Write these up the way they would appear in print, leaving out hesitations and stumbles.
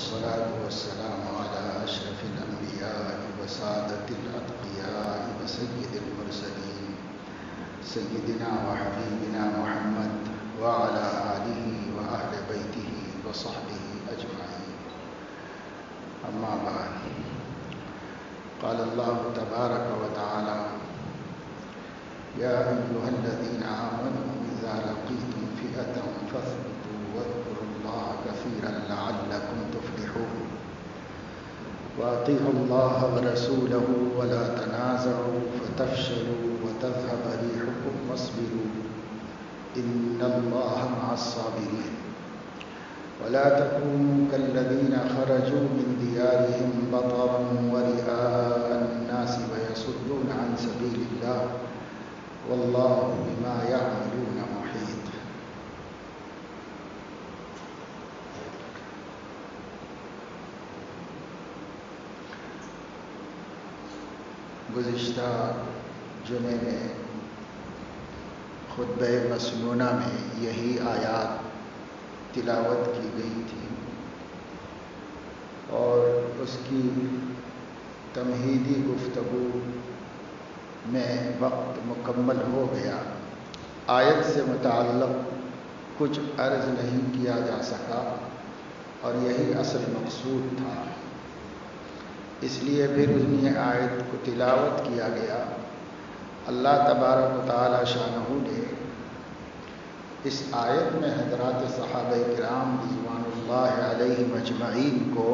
والصلاة والسلام على أشرف الأنبياء وسادة الأتقياء وسيد المرسلين سيدنا وحبيبنا محمد وعلى آله وأهل بيته وصحبه أجمعين. أما بعد، قال الله تبارك وتعالى: يا أيها الذين آمنوا إذا لقيتم فئة فاثبتوا واذكروا الله كثيرا لعلكم تفلحون وأطيعوا الله ورسوله ولا تنازعوا فتفشلوا وتذهب ريحكم واصبروا إن الله مع الصابرين ولا تكونوا كالذين خرجوا من ديارهم بطرا ورئاء الناس ويصدون عن سبيل الله والله بما يعملون محيط. گزشتہ جمعے میں خطبہ مسنونہ میں یہی آیات تلاوت کی گئی تھی اور اس کی تمہیدی گفتگو میں وقت مکمل ہو گیا. آیت سے متعلق کچھ عرض نہیں کیا جا سکا اور یہی اصل مقصود تھا، اس لیے پھر انہیں آیت کو تلاوت کیا گیا. اللہ تبارک و تعالی شانہ نے اس آیت میں حضرات صحابہ کرام رضوان اللہ علیہم اجمعین کو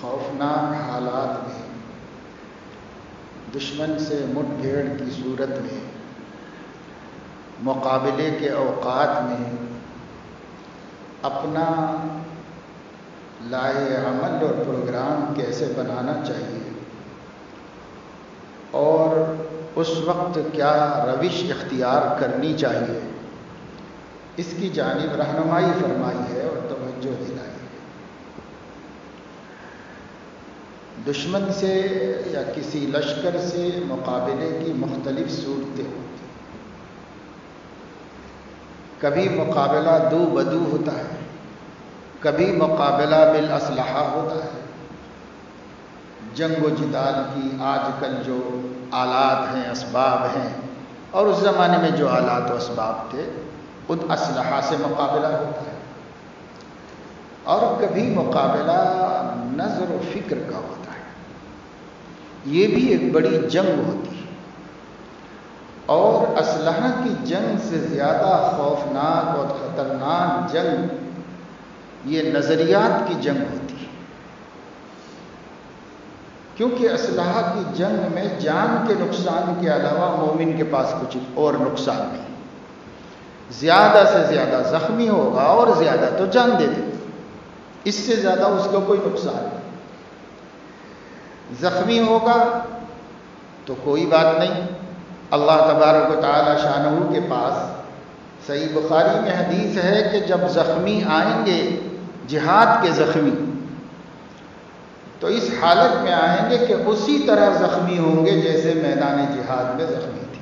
خوفناک حالات میں، دشمن سے مٹ بھیڑ کی صورت میں، مقابلے کے اوقات میں اپنا لائحہ عمل اور پروگرام کیسے بنانا چاہیے اور اس وقت کیا روش اختیار کرنی چاہیے، اس کی جانب رہنمائی فرمائی ہے اور توجہ دلائی ہے. دشمن سے یا کسی لشکر سے مقابلے کی مختلف صورتیں ہوتی ہیں. کبھی مقابلہ دو بدو ہوتا ہے، کبھی مقابلہ بالاسلحہ ہوتا ہے. جنگ و جدال کی آج کل جو آلات ہیں، اسباب ہیں، اور اس زمانے میں جو آلات و اسباب تھے ان اسلحہ سے مقابلہ ہوتا ہے. اور کبھی مقابلہ نظر و فکر کا ہوتا ہے. یہ بھی ایک بڑی جنگ ہوتی ہے اور اسلحہ کی جنگ سے زیادہ خوفناک اور خطرناک جنگ یہ نظریات کی جنگ ہوتی ہے، کیونکہ اسلحہ کی جنگ میں جان کے نقصان کے علاوہ مومن کے پاس کچھ اور نقصان نہیں. زیادہ سے زیادہ زخمی ہوگا اور زیادہ تو جان دے دے، اس سے زیادہ اس کو کوئی نقصان نہیں. زخمی ہوگا تو کوئی بات نہیں، اللہ تبارک و تعالی شانہ کے پاس صحیح بخاری میں حدیث ہے کہ جب زخمی آئیں گے، جہاد کے زخمی، تو اس حالت میں آئیں گے کہ اسی طرح زخمی ہوں گے جیسے میدان جہاد میں زخمی تھے،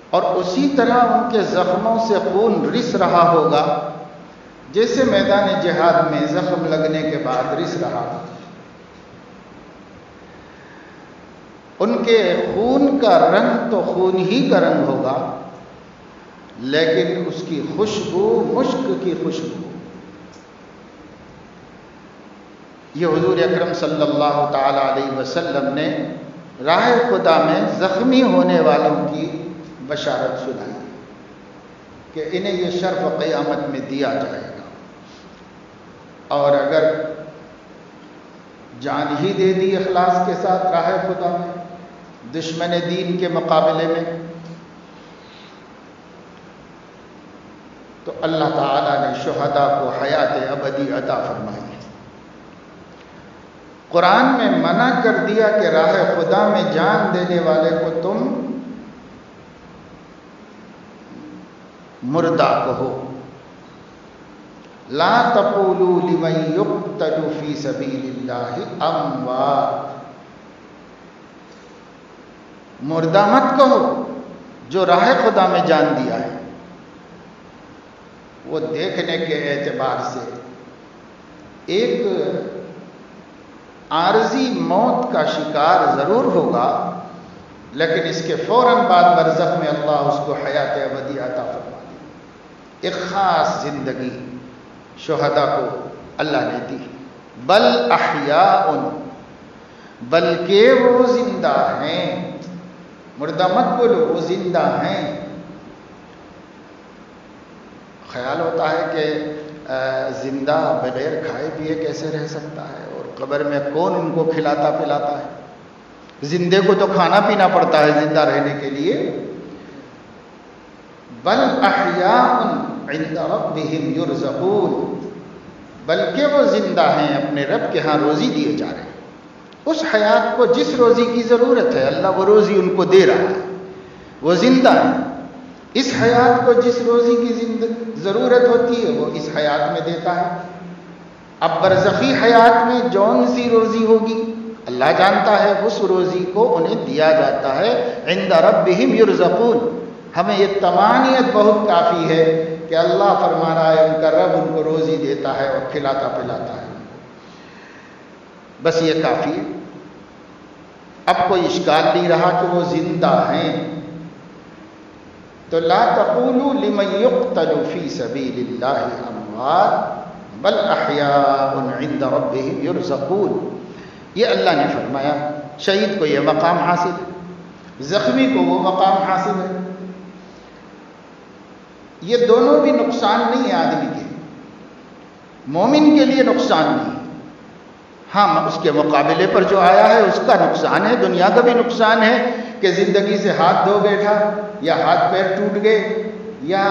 اور اسی طرح ان کے زخموں سے خون رس رہا ہوگا جیسے میدان جہاد میں زخم لگنے کے بعد رس رہا تھا. ان کے خون کا رنگ تو خون ہی کا رنگ ہوگا، لیکن اس کی خوشبو مشک کی خوشبو. یہ حضور اکرم صلی اللہ تعالی علیہ وسلم نے راہ خدا میں زخمی ہونے والوں کی بشارت سنائی کہ انہیں یہ شرف قیامت میں دیا جائے گا، اور اگر جان ہی دے دی اخلاص کے ساتھ راہ خدا میں دشمن دین کے مقابلے میں، تو اللہ تعالیٰ نے شہداء کو حیات ابدی عطا فرمائی ہے. قرآن میں منع کر دیا کہ راہ خدا میں جان دینے والے کو تم مردہ کہو. لا تقولوا لمن يقتل في سبيل الله اموات، مردہ مت کہو جو راہ خدا میں جان دیا ہے. وہ دیکھنے کے اعتبار سے ایک عارضی موت کا شکار ضرور ہوگا، لیکن اس کے فوراً بعد برزخ میں اللہ اس کو حیات ابدی عطا فرما دے۔ ایک خاص زندگی شہداء کو اللہ نے دی۔ بل احیاء، بلکہ وہ زندہ ہیں، مردہ مت بولو، وہ زندہ ہیں۔ خیال ہوتا ہے کہ زندہ بغیر کھائے پیے کیسے رہ سکتا ہے، اور قبر میں کون ان کو کھلاتا پلاتا ہے؟ زندے کو تو کھانا پینا پڑتا ہے زندہ رہنے کے لیے۔ بل احیاء عند ربهم یرزقون، بلکہ وہ زندہ ہیں، اپنے رب کے ہاں روزی دیے جا رہے ہیں۔ اس حیات کو جس روزی کی ضرورت ہے اللہ وہ روزی ان کو دے رہا ہے، وہ زندہ ہے۔ اس حیات کو جس روزی کی ضرورت ہوتی ہے وہ اس حیات میں دیتا ہے۔ اب برزخی حیات میں جون سی روزی ہوگی اللہ جانتا ہے، اس روزی کو انہیں دیا جاتا ہے۔ عند ربهم یرزقون، ہمیں یہ تمانیت بہت کافی ہے کہ اللہ فرما رہا ہے ان کا رب ان کو روزی دیتا ہے اور کھلاتا پلاتا ہے، بس یہ کافی ہے۔ اب کوئی اشکال نہیں رہا کہ وہ زندہ ہیں، تو لا تقولوا لمن يقتل في سبيل الله اموات بل احیاء عند ربهم یرزقون۔ یہ اللہ نے فرمایا شہید کو یہ مقام حاصل ہے، زخمی کو وہ مقام حاصل ہے۔ یہ دونوں بھی نقصان نہیں ہے آدمی کے، مومن کے لیے نقصان نہیں، ہاں اس کے مقابلے پر جو آیا ہے اس کا نقصان ہے، دنیا کا بھی نقصان ہے کہ زندگی سے ہاتھ دھو بیٹھا یا ہاتھ پیر ٹوٹ گئے، یا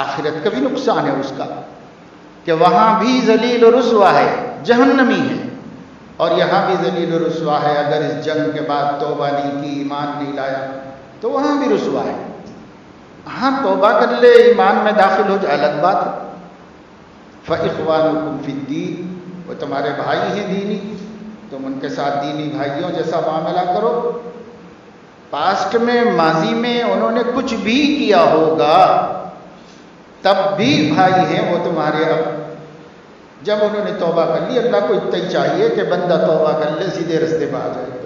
آخرت کا بھی نقصان ہے اس کا کہ وہاں بھی ذلیل و رسوا ہے، جہنمی ہے، اور یہاں بھی ذلیل و رسوا ہے اگر اس جنگ کے بعد توبہ نہیں کی، ایمان نہیں لایا تو وہاں بھی رسوا ہے۔ ہاں توبہ کر لے، ایمان میں داخل ہو جائے الگ بات ہے۔ فَإِخْوَانُكُمْ فِي الدِّينِ، وہ تمہارے بھائی ہیں دینی، تم ان کے ساتھ دینی بھائیوں جیسا معاملہ کرو۔ پاسٹ میں، ماضی میں انہوں نے کچھ بھی کیا ہوگا تب بھی بھائی ہیں وہ تمہارے۔ اب جب انہوں نے توبہ کر لی، اللہ کو اتنا ہی چاہیے کہ بندہ توبہ کر لے، سیدھے رستے پہ آ جائے۔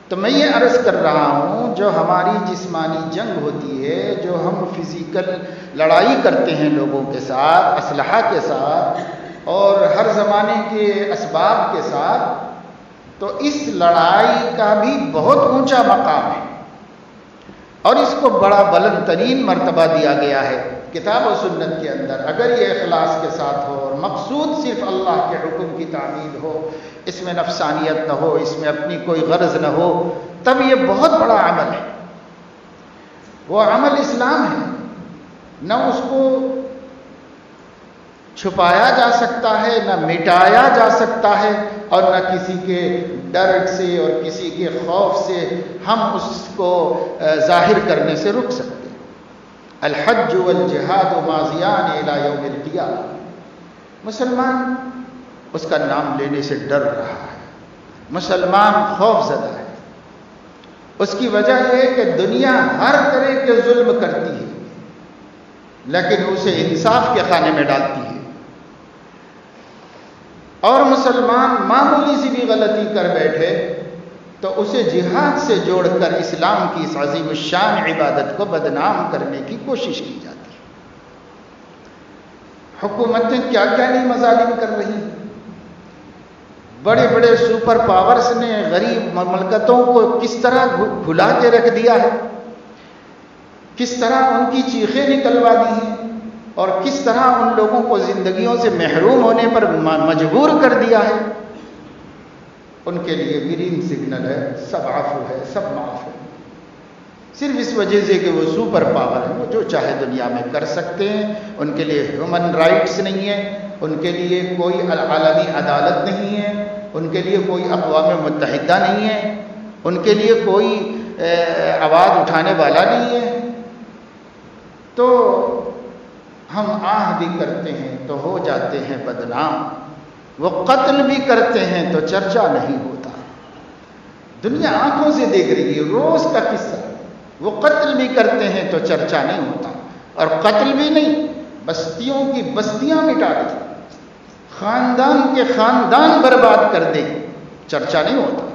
تو میں یہ عرض کر رہا ہوں جو ہماری جسمانی جنگ ہوتی ہے، جو ہم فزیکل لڑائی کرتے ہیں لوگوں کے ساتھ، اسلحہ کے ساتھ اور ہر زمانے کے اسباب کے ساتھ، تو اس لڑائی کا بھی بہت اونچا مقام ہے اور اس کو بڑا بلند ترین مرتبہ دیا گیا ہے کتاب و سنت کے اندر۔ اگر یہ اخلاص کے ساتھ ہو اور مقصود صرف اللہ کے حکم کی تعمیل ہو، اس میں نفسانیت نہ ہو، اس میں اپنی کوئی غرض نہ ہو، تب یہ بہت بڑا عمل ہے۔ وہ عمل اسلام ہے، نہ اس کو چھپایا جا سکتا ہے، نہ مٹایا جا سکتا ہے، اور نہ کسی کے ڈر سے اور کسی کے خوف سے ہم اس کو ظاہر کرنے سے رک سکتے۔ الحج والجہاد ماضیان الی یوم القیامہ، مسلمان اس کا نام لینے سے ڈر رہا ہے، مسلمان خوف زدہ ہے۔ اس کی وجہ یہ ہے کہ دنیا ہر طرح کے ظلم کرتی ہے لیکن اسے انصاف کے خانے میں ڈالتی ہے، اور مسلمان معمولی سی بھی غلطی کر بیٹھے تو اسے جہاد سے جوڑ کر اسلام کی اس عظیم الشان عبادت کو بدنام کرنے کی کوشش کی جاتی ہے۔ حکومتیں کیا کیا نہیں مظالم کر رہی ہیں، بڑے بڑے سپر پاورز نے غریب مملکتوں کو کس طرح بھلا کے رکھ دیا ہے، کس طرح ان کی چیخیں نکلوا دی ہیں، اور کس طرح ان لوگوں کو زندگیوں سے محروم ہونے پر مجبور کر دیا ہے۔ ان کے لیے گرین سگنل ہے، سب عفو ہے، سب معاف ہے، صرف اس وجہ سے کہ وہ سپر پاور ہے، وہ جو چاہے دنیا میں کر سکتے ہیں۔ ان کے لیے ہیومن رائٹس نہیں ہے، ان کے لیے کوئی عالمی عدالت نہیں ہے، ان کے لیے کوئی اقوام متحدہ نہیں ہے، ان کے لیے کوئی آواز اٹھانے والا نہیں ہے۔ تو ہم آہ بھی کرتے ہیں تو ہو جاتے ہیں بدنام، وہ قتل بھی کرتے ہیں تو چرچا نہیں ہوتا۔ دنیا آنکھوں سے دیکھ رہی ہے، روز کا قصہ، وہ قتل بھی کرتے ہیں تو چرچا نہیں ہوتا۔ اور قتل بھی نہیں، بستیوں کی بستیاں مٹا دی، خاندان کے خاندان برباد کر دے، چرچا نہیں ہوتا۔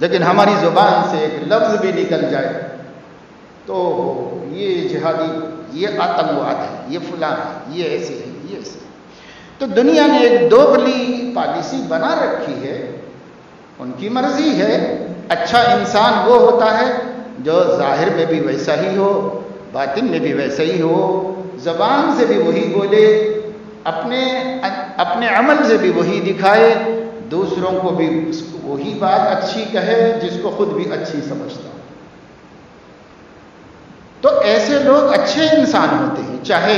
لیکن ہماری زبان سے ایک لفظ بھی نکل جائے تو یہ جہادی، یہ آتنکواد ہے، یہ فلاں ہے، یہ ایسے ہے، یہ ایسے ہے۔ تو دنیا نے ایک دوغلی پالیسی بنا رکھی ہے، ان کی مرضی ہے۔ اچھا انسان وہ ہوتا ہے جو ظاہر میں بھی ویسا ہی ہو، باطن میں بھی ویسا ہی ہو، زبان سے بھی وہی بولے، اپنے عمل سے بھی وہی دکھائے، دوسروں کو بھی وہی بات اچھی کہے جس کو خود بھی اچھی سمجھتا ہو۔ تو ایسے لوگ اچھے انسان ہوتے ہیں، چاہے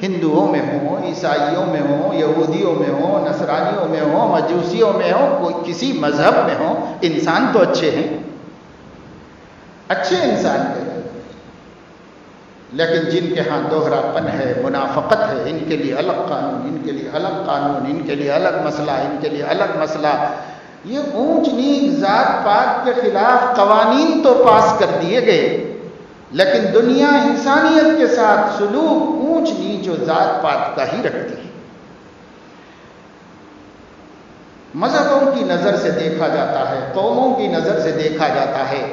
ہندوؤں میں ہوں، عیسائیوں میں ہوں، یہودیوں میں ہوں، نصرانیوں میں ہوں، مجوسیوں میں ہوں، کوئی کسی مذہب میں ہوں، انسان تو اچھے ہیں، اچھے انسان ہیں۔ لیکن جن کے ہاں دوہرا پن ہے، منافقت ہے، ان کے لیے الگ قانون، ان کے لیے الگ قانون، ان کے لیے الگ مسئلہ، ان کے لیے الگ مسئلہ۔ یہ اونچ نیچ ذات پات کے خلاف قوانین تو پاس کر دیے گئے، لیکن دنیا انسانیت کے ساتھ سلوک اونچ نیچ و ذات پات کا ہی رکھتی ہے۔ مذہبوں کی نظر سے دیکھا جاتا ہے، قوموں کی نظر سے دیکھا جاتا ہے۔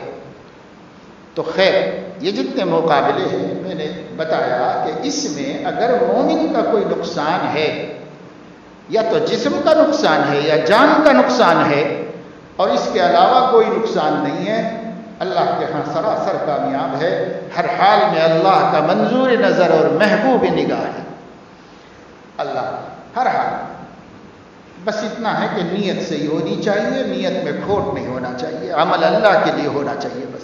تو خیر، یہ جتنے مقابلے ہیں میں نے بتایا کہ اس میں اگر مومن کا کوئی نقصان ہے، یا تو جسم کا نقصان ہے یا جان کا نقصان ہے، اور اس کے علاوہ کوئی نقصان نہیں ہے، اللہ کے ہاں سراسر کامیاب ہے۔ ہر حال میں اللہ کا منظور نظر اور محبوب نگاہ ہے اللہ، ہر حال۔ بس اتنا ہے کہ نیت صحیح ہونی چاہیے، نیت میں کھوٹ نہیں ہونا چاہیے، عمل اللہ کے لیے ہونا چاہیے بس۔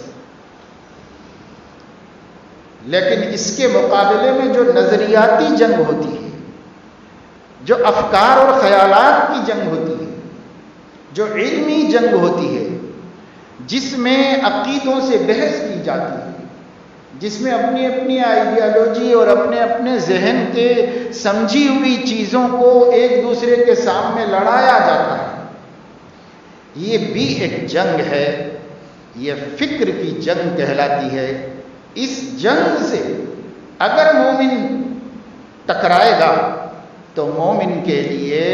لیکن اس کے مقابلے میں جو نظریاتی جنگ ہوتی ہے، جو افکار اور خیالات کی جنگ ہوتی ہے، جو علمی جنگ ہوتی ہے، جس میں عقیدوں سے بحث کی جاتی ہے، جس میں اپنی اپنی آئیڈیالوجی اور اپنے اپنے ذہن کے سمجھی ہوئی چیزوں کو ایک دوسرے کے سامنے لڑایا جاتا ہے، یہ بھی ایک جنگ ہے، یہ فکر کی جنگ کہلاتی ہے۔ اس جنگ سے اگر مومن ٹکرائے گا تو مومن کے لیے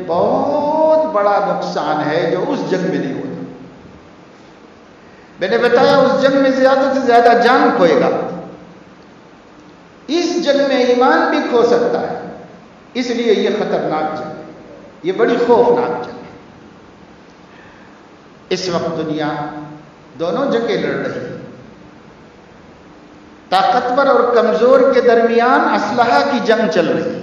بہت بڑا نقصان ہے جو اس جنگ میں نہیں ہوتا۔ میں نے بتایا اس جنگ میں زیادہ سے زیادہ جان کھوئے گا، اس جنگ میں ایمان بھی کھو سکتا ہے، اس لیے یہ خطرناک جنگ ہے، یہ بڑی خوفناک جنگ ہے۔ اس وقت دنیا دونوں جگہ لڑ رہی ہے، طاقتور اور کمزور کے درمیان اسلحہ کی جنگ چل رہی ہے،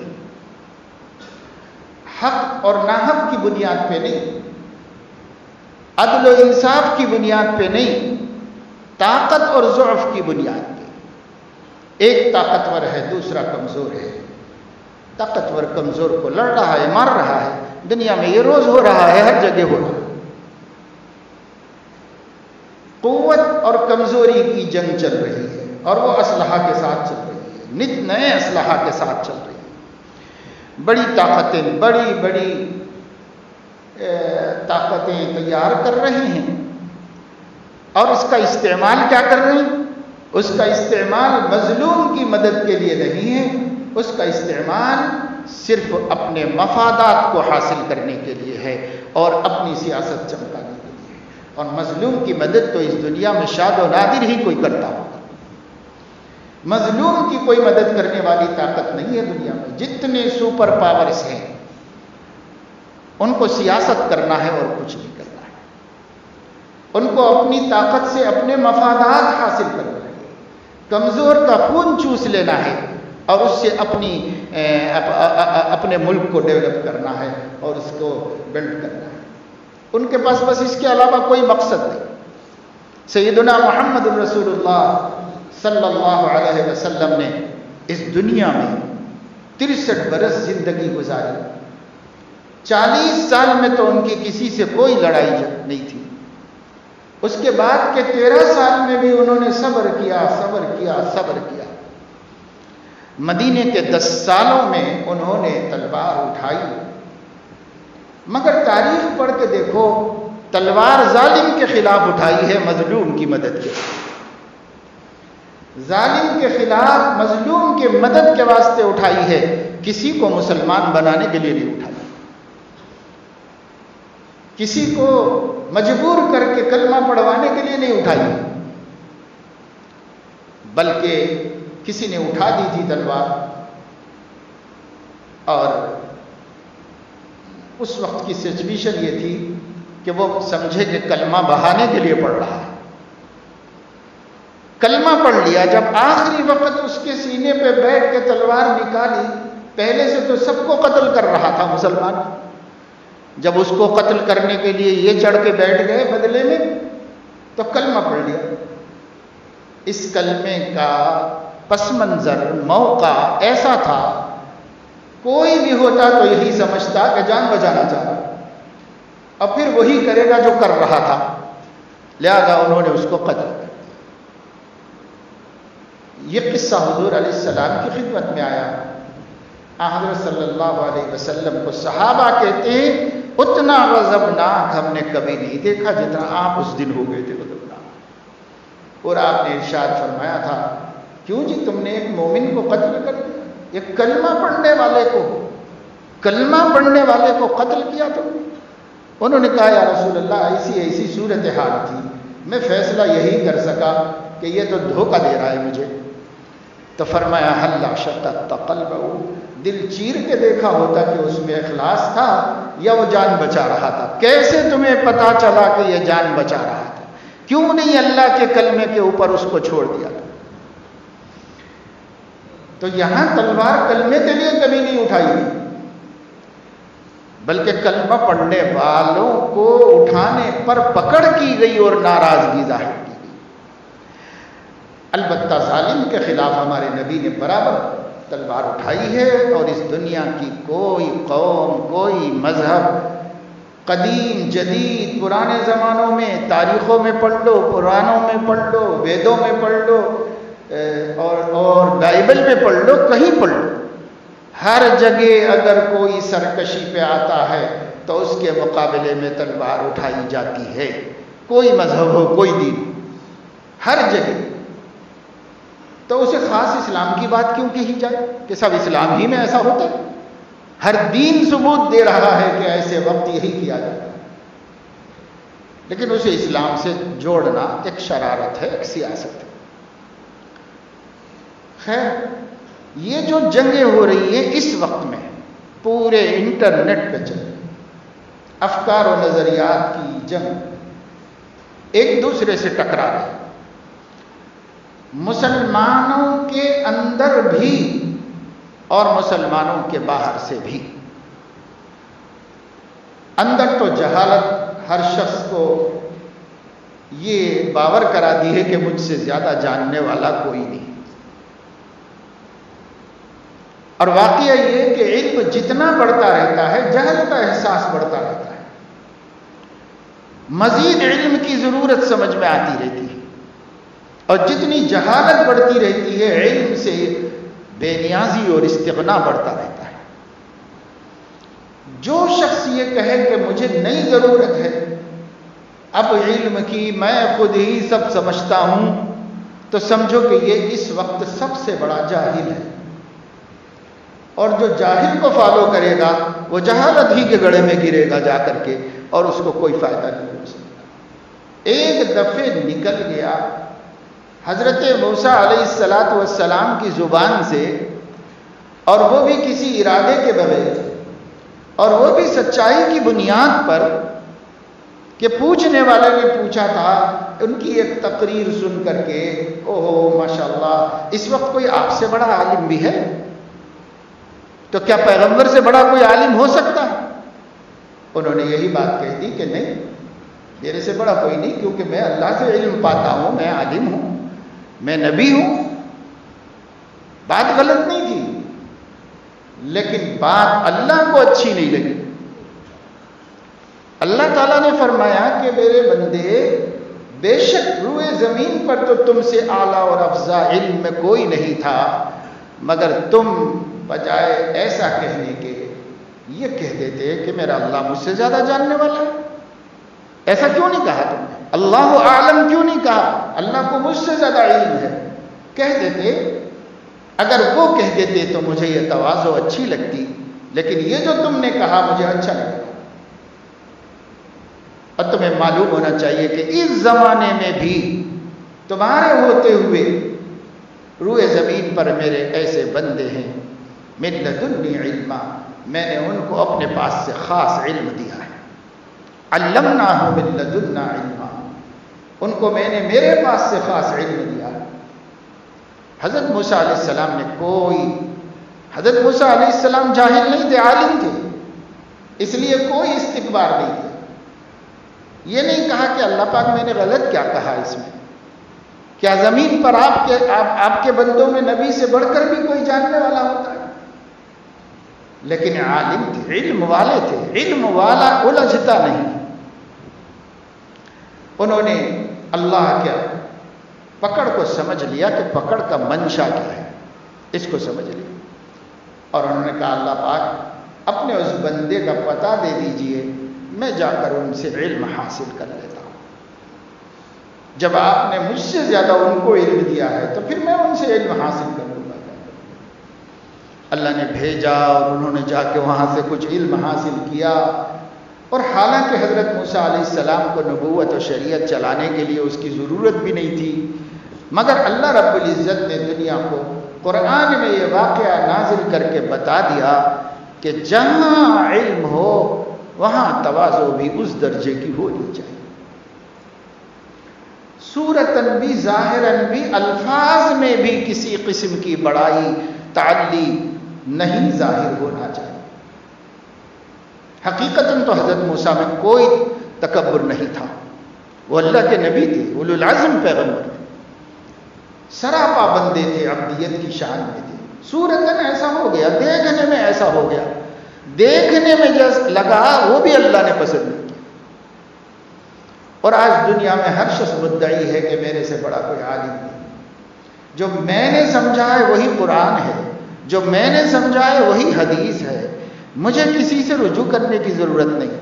حق اور ناحق کی بنیاد پہ نہیں، عدل و انصاف کی بنیاد پہ نہیں، طاقت اور ضعف کی بنیاد پہ۔ ایک طاقتور ہے، دوسرا کمزور ہے، طاقتور کمزور کو لڑ رہا ہے، مار رہا ہے، دنیا میں یہ روز ہو رہا ہے، ہر جگہ ہو رہا ہے۔ قوت اور کمزوری کی جنگ چل رہی ہے، اور وہ اسلحہ کے ساتھ چل رہی ہے، نت نئے اسلحہ کے ساتھ چل رہی ہے۔ بڑی طاقتیں، بڑی بڑی طاقتیں تیار کر رہے ہیں، اور اس کا استعمال کیا کر رہے ہیں؟ اس کا استعمال مظلوم کی مدد کے لیے نہیں ہے، اس کا استعمال صرف اپنے مفادات کو حاصل کرنے کے لیے ہے اور اپنی سیاست چمکانے کے لیے ہے۔ اور مظلوم کی مدد تو اس دنیا میں شاد و نادر ہی کوئی کرتا ہوگا، مظلوم کی کوئی مدد کرنے والی طاقت نہیں ہے دنیا میں۔ جتنے سپر پاورز ہیں ان کو سیاست کرنا ہے اور کچھ نہیں کرنا ہے، ان کو اپنی طاقت سے اپنے مفادات حاصل کرنا ہے، کمزور کا خون چوس لینا ہے اور اس سے اپنے ملک کو ڈیولپ کرنا ہے اور اس کو بلڈ کرنا ہے۔ ان کے پاس بس اس کے علاوہ کوئی مقصد نہیں۔ سیدنا محمد رسول اللہ صلی اللہ علیہ وسلم نے اس دنیا میں 63 برس زندگی گزاری، 40 سال میں تو ان کی کسی سے کوئی لڑائی نہیں تھی، اس کے بعد کے 13 سال میں بھی انہوں نے صبر کیا، صبر کیا، صبر کیا۔ مدینے کے 10 سالوں میں انہوں نے تلوار اٹھائی، مگر تاریخ پڑھ کے دیکھو، تلوار ظالم کے خلاف اٹھائی ہے، مظلوم کی مدد کے لیے۔ ظالم کے خلاف مظلوم کے مدد کے واسطے اٹھائی ہے، کسی کو مسلمان بنانے کے لیے نہیں اٹھائی، کسی کو مجبور کر کے کلمہ پڑھوانے کے لیے نہیں اٹھائی، بلکہ کسی نے اٹھا دی تھی تلوار، اور اس وقت کی سچویشن یہ تھی کہ وہ سمجھے کہ کلمہ بہانے کے لیے پڑھ رہا ہے، کلمہ پڑھ لیا، جب آخری وقت اس کے سینے پہ بیٹھ کے تلوار نکالی، پہلے سے تو سب کو قتل کر رہا تھا مسلمان، جب اس کو قتل کرنے کے لیے یہ چڑھ کے بیٹھ گئے بدلے میں، تو کلمہ پڑھ لیا۔ اس کلمے کا پس منظر موقع ایسا تھا، کوئی بھی ہوتا تو یہی سمجھتا کہ جان بچانا چاہ رہا، اور پھر وہی کرے گا جو کر رہا تھا، لہذا انہوں نے اس کو قتل کر۔ یہ قصہ حضور علیہ السلام کی خدمت میں آیا، حضرت صلی اللہ علیہ وسلم کو صحابہ کہتے ہیں اتنا غضبناک ہم نے کبھی نہیں دیکھا جتنا آپ اس دن ہو گئے تھے غضبناک۔ اور آپ نے ارشاد فرمایا تھا، کیوں جی تم نے ایک مومن کو قتل کر دیا، ایک کلمہ پڑھنے والے کو قتل کیا تم نے؟ انہوں نے کہا یا رسول اللہ ایسی صورتحال تھی، میں فیصلہ یہی کر سکا کہ یہ تو دھوکہ دے رہا ہے مجھے، تو فرمایا حل شققت قلبہ، دل چیر کے دیکھا ہوتا کہ اس میں اخلاص تھا یا وہ جان بچا رہا تھا، کیسے تمہیں پتا چلا کہ یہ جان بچا رہا تھا؟ کیوں نہیں اللہ کے کلمے کے اوپر اس کو چھوڑ دیا تھا؟ تو یہاں تلوار کلمے کے لیے کبھی نہیں اٹھائی گئی، بلکہ کلمہ پڑھنے والوں کو اٹھانے پر پکڑ کی گئی اور ناراضگی ظاہر کی گئی۔ البتہ ظالم کے خلاف ہمارے نبی نے برابر تلوار اٹھائی ہے، اور اس دنیا کی کوئی قوم، کوئی مذہب، قدیم جدید، پرانے زمانوں میں، تاریخوں میں پڑھ لو، پرانوں میں پڑھ لو، ویدوں میں پڑھ لو، اور بائبل میں پڑھ لو، کہیں پڑھ لو، ہر جگہ اگر کوئی سرکشی پہ آتا ہے تو اس کے مقابلے میں تلوار اٹھائی جاتی ہے، کوئی مذہب ہو، کوئی دین ہو، ہر جگہ۔ تو اسے خاص اسلام کی بات کیوں کہی جائے کہ سب اسلام ہی میں ایسا ہوتا ہے؟ ہر دین ثبوت دے رہا ہے کہ ایسے وقت یہی کیا جاتا ہے، لیکن اسے اسلام سے جوڑنا ایک شرارت ہے، ایک سیاست ہے۔ خیر، یہ جو جنگیں ہو رہی ہیں اس وقت میں پورے انٹرنیٹ پہ چل رہی، افکار و نظریات کی جنگ، ایک دوسرے سے ٹکرا رہے، مسلمانوں کے اندر بھی اور مسلمانوں کے باہر سے بھی۔ اندر تو جہالت ہر شخص کو یہ باور کرا دی ہے کہ مجھ سے زیادہ جاننے والا کوئی نہیں، اور واقعہ یہ کہ علم جتنا بڑھتا رہتا ہے جہل کا احساس بڑھتا رہتا ہے، مزید علم کی ضرورت سمجھ میں آتی رہتی ہے، اور جتنی جہالت بڑھتی رہتی ہے علم سے بے نیازی اور استغنا بڑھتا رہتا ہے۔ جو شخص یہ کہے کہ مجھے نئی ضرورت ہے اب علم کی، میں خود ہی سب سمجھتا ہوں، تو سمجھو کہ یہ اس وقت سب سے بڑا جاہل ہے، اور جو جاہل کو فالو کرے گا وہ جہالت ہی کے گڑھے میں گرے گا جا کر کے، اور اس کو کوئی فائدہ نہیں ہو سکتا۔ ایک دفعے نکل گیا حضرت موسیٰ علیہ السلام کی زبان سے، اور وہ بھی کسی ارادے کے بغیر، اور وہ بھی سچائی کی بنیاد پر کہ پوچھنے والے نے پوچھا تھا، ان کی ایک تقریر سن کر کے، اوہو ماشاءاللہ، اس وقت کوئی آپ سے بڑا عالم بھی ہے؟ تو کیا پیغمبر سے بڑا کوئی عالم ہو سکتا ہے؟ انہوں نے یہی بات کہہ دی کہ نہیں، میرے سے بڑا کوئی نہیں، کیونکہ میں اللہ سے علم پاتا ہوں، میں عالم ہوں، میں نبی ہوں۔ بات غلط نہیں تھی، لیکن بات اللہ کو اچھی نہیں لگی۔ اللہ تعالیٰ نے فرمایا کہ میرے بندے، بے شک روئے زمین پر تو تم سے اعلیٰ اور افضل علم میں کوئی نہیں تھا، مگر تم بجائے ایسا کہنے کے یہ کہہ دیتے کہ میرا اللہ مجھ سے زیادہ جاننے والا ہے۔ ایسا کیوں نہیں کہا تم نے؟ اللہ اعلم کیوں نہیں کہا؟ اللہ کو مجھ سے زیادہ علم ہے، کہہ دیتے، اگر وہ کہہ دیتے تو مجھے یہ تواضع اچھی لگتی، لیکن یہ جو تم نے کہا مجھے اچھا لگا۔ اور تمہیں معلوم ہونا چاہیے کہ اس زمانے میں بھی تمہارے ہوتے ہوئے روئے زمین پر میرے ایسے بندے ہیں، من لدنی علما، میں نے ان کو اپنے پاس سے خاص علم دیا ہے، علمناہ من لدنا علما، ان کو میں نے میرے پاس سے خاص علم دیا ہے۔ حضرت موسیٰ علیہ السلام نے حضرت موسیٰ علیہ السلام جاہل نہیں تھے، عالم تھے، اس لیے کوئی استکبار نہیں تھا۔ یہ نہیں کہا کہ اللہ پاک میں نے غلط کیا کہا اس میں، کیا زمین پر آپ کے بندوں میں نبی سے بڑھ کر بھی کوئی جاننے والا ہوتا ہے؟ لیکن عالم تھے، علم والے تھے، علم والا الجھتا نہیں۔ انہوں نے اللہ کے پکڑ کو سمجھ لیا کہ پکڑ کا منشا کیا ہے، اس کو سمجھ لیا، اور انہوں نے کہا اللہ پاک اپنے اس بندے کا پتہ دے دیجئے، میں جا کر ان سے علم حاصل کر لیتا ہوں۔ جب آپ نے مجھ سے زیادہ ان کو علم دیا ہے تو پھر میں ان سے علم حاصل کر لوں گا۔ اللہ نے بھیجا اور انہوں نے جا کے وہاں سے کچھ علم حاصل کیا، اور حالانکہ حضرت موسیٰ علیہ السلام کو نبوت و شریعت چلانے کے لیے اس کی ضرورت بھی نہیں تھی، مگر اللہ رب العزت نے دنیا کو قرآن میں یہ واقعہ نازل کر کے بتا دیا کہ جہاں علم ہو وہاں تواضع بھی اس درجے کی ہونی چاہیے۔ صورتاً بھی ظاہراً بھی الفاظ میں بھی کسی قسم کی بڑائی تعلی نہیں ظاہر ہونا چاہیے۔ حقیقتاً تو حضرت موسیٰ میں کوئی تکبر نہیں تھا، وہ اللہ کے نبی تھے، اولو العزم پیغمبر تھے، سراپا بندے تھے، عبدیت کی شان میں تھے۔ صورتاً ایسا ہو گیا، دیکھنے میں ایسا ہو گیا، دیکھنے میں جیسا لگا وہ بھی اللہ نے پسند نہیں کیا۔ اور آج دنیا میں ہر شخص مدعی ہے کہ میرے سے بڑا کوئی عالم نہیں، جو میں نے سمجھا ہے وہی قرآن ہے، جو میں نے سمجھا ہے وہی حدیث ہے، مجھے کسی سے رجوع کرنے کی ضرورت نہیں،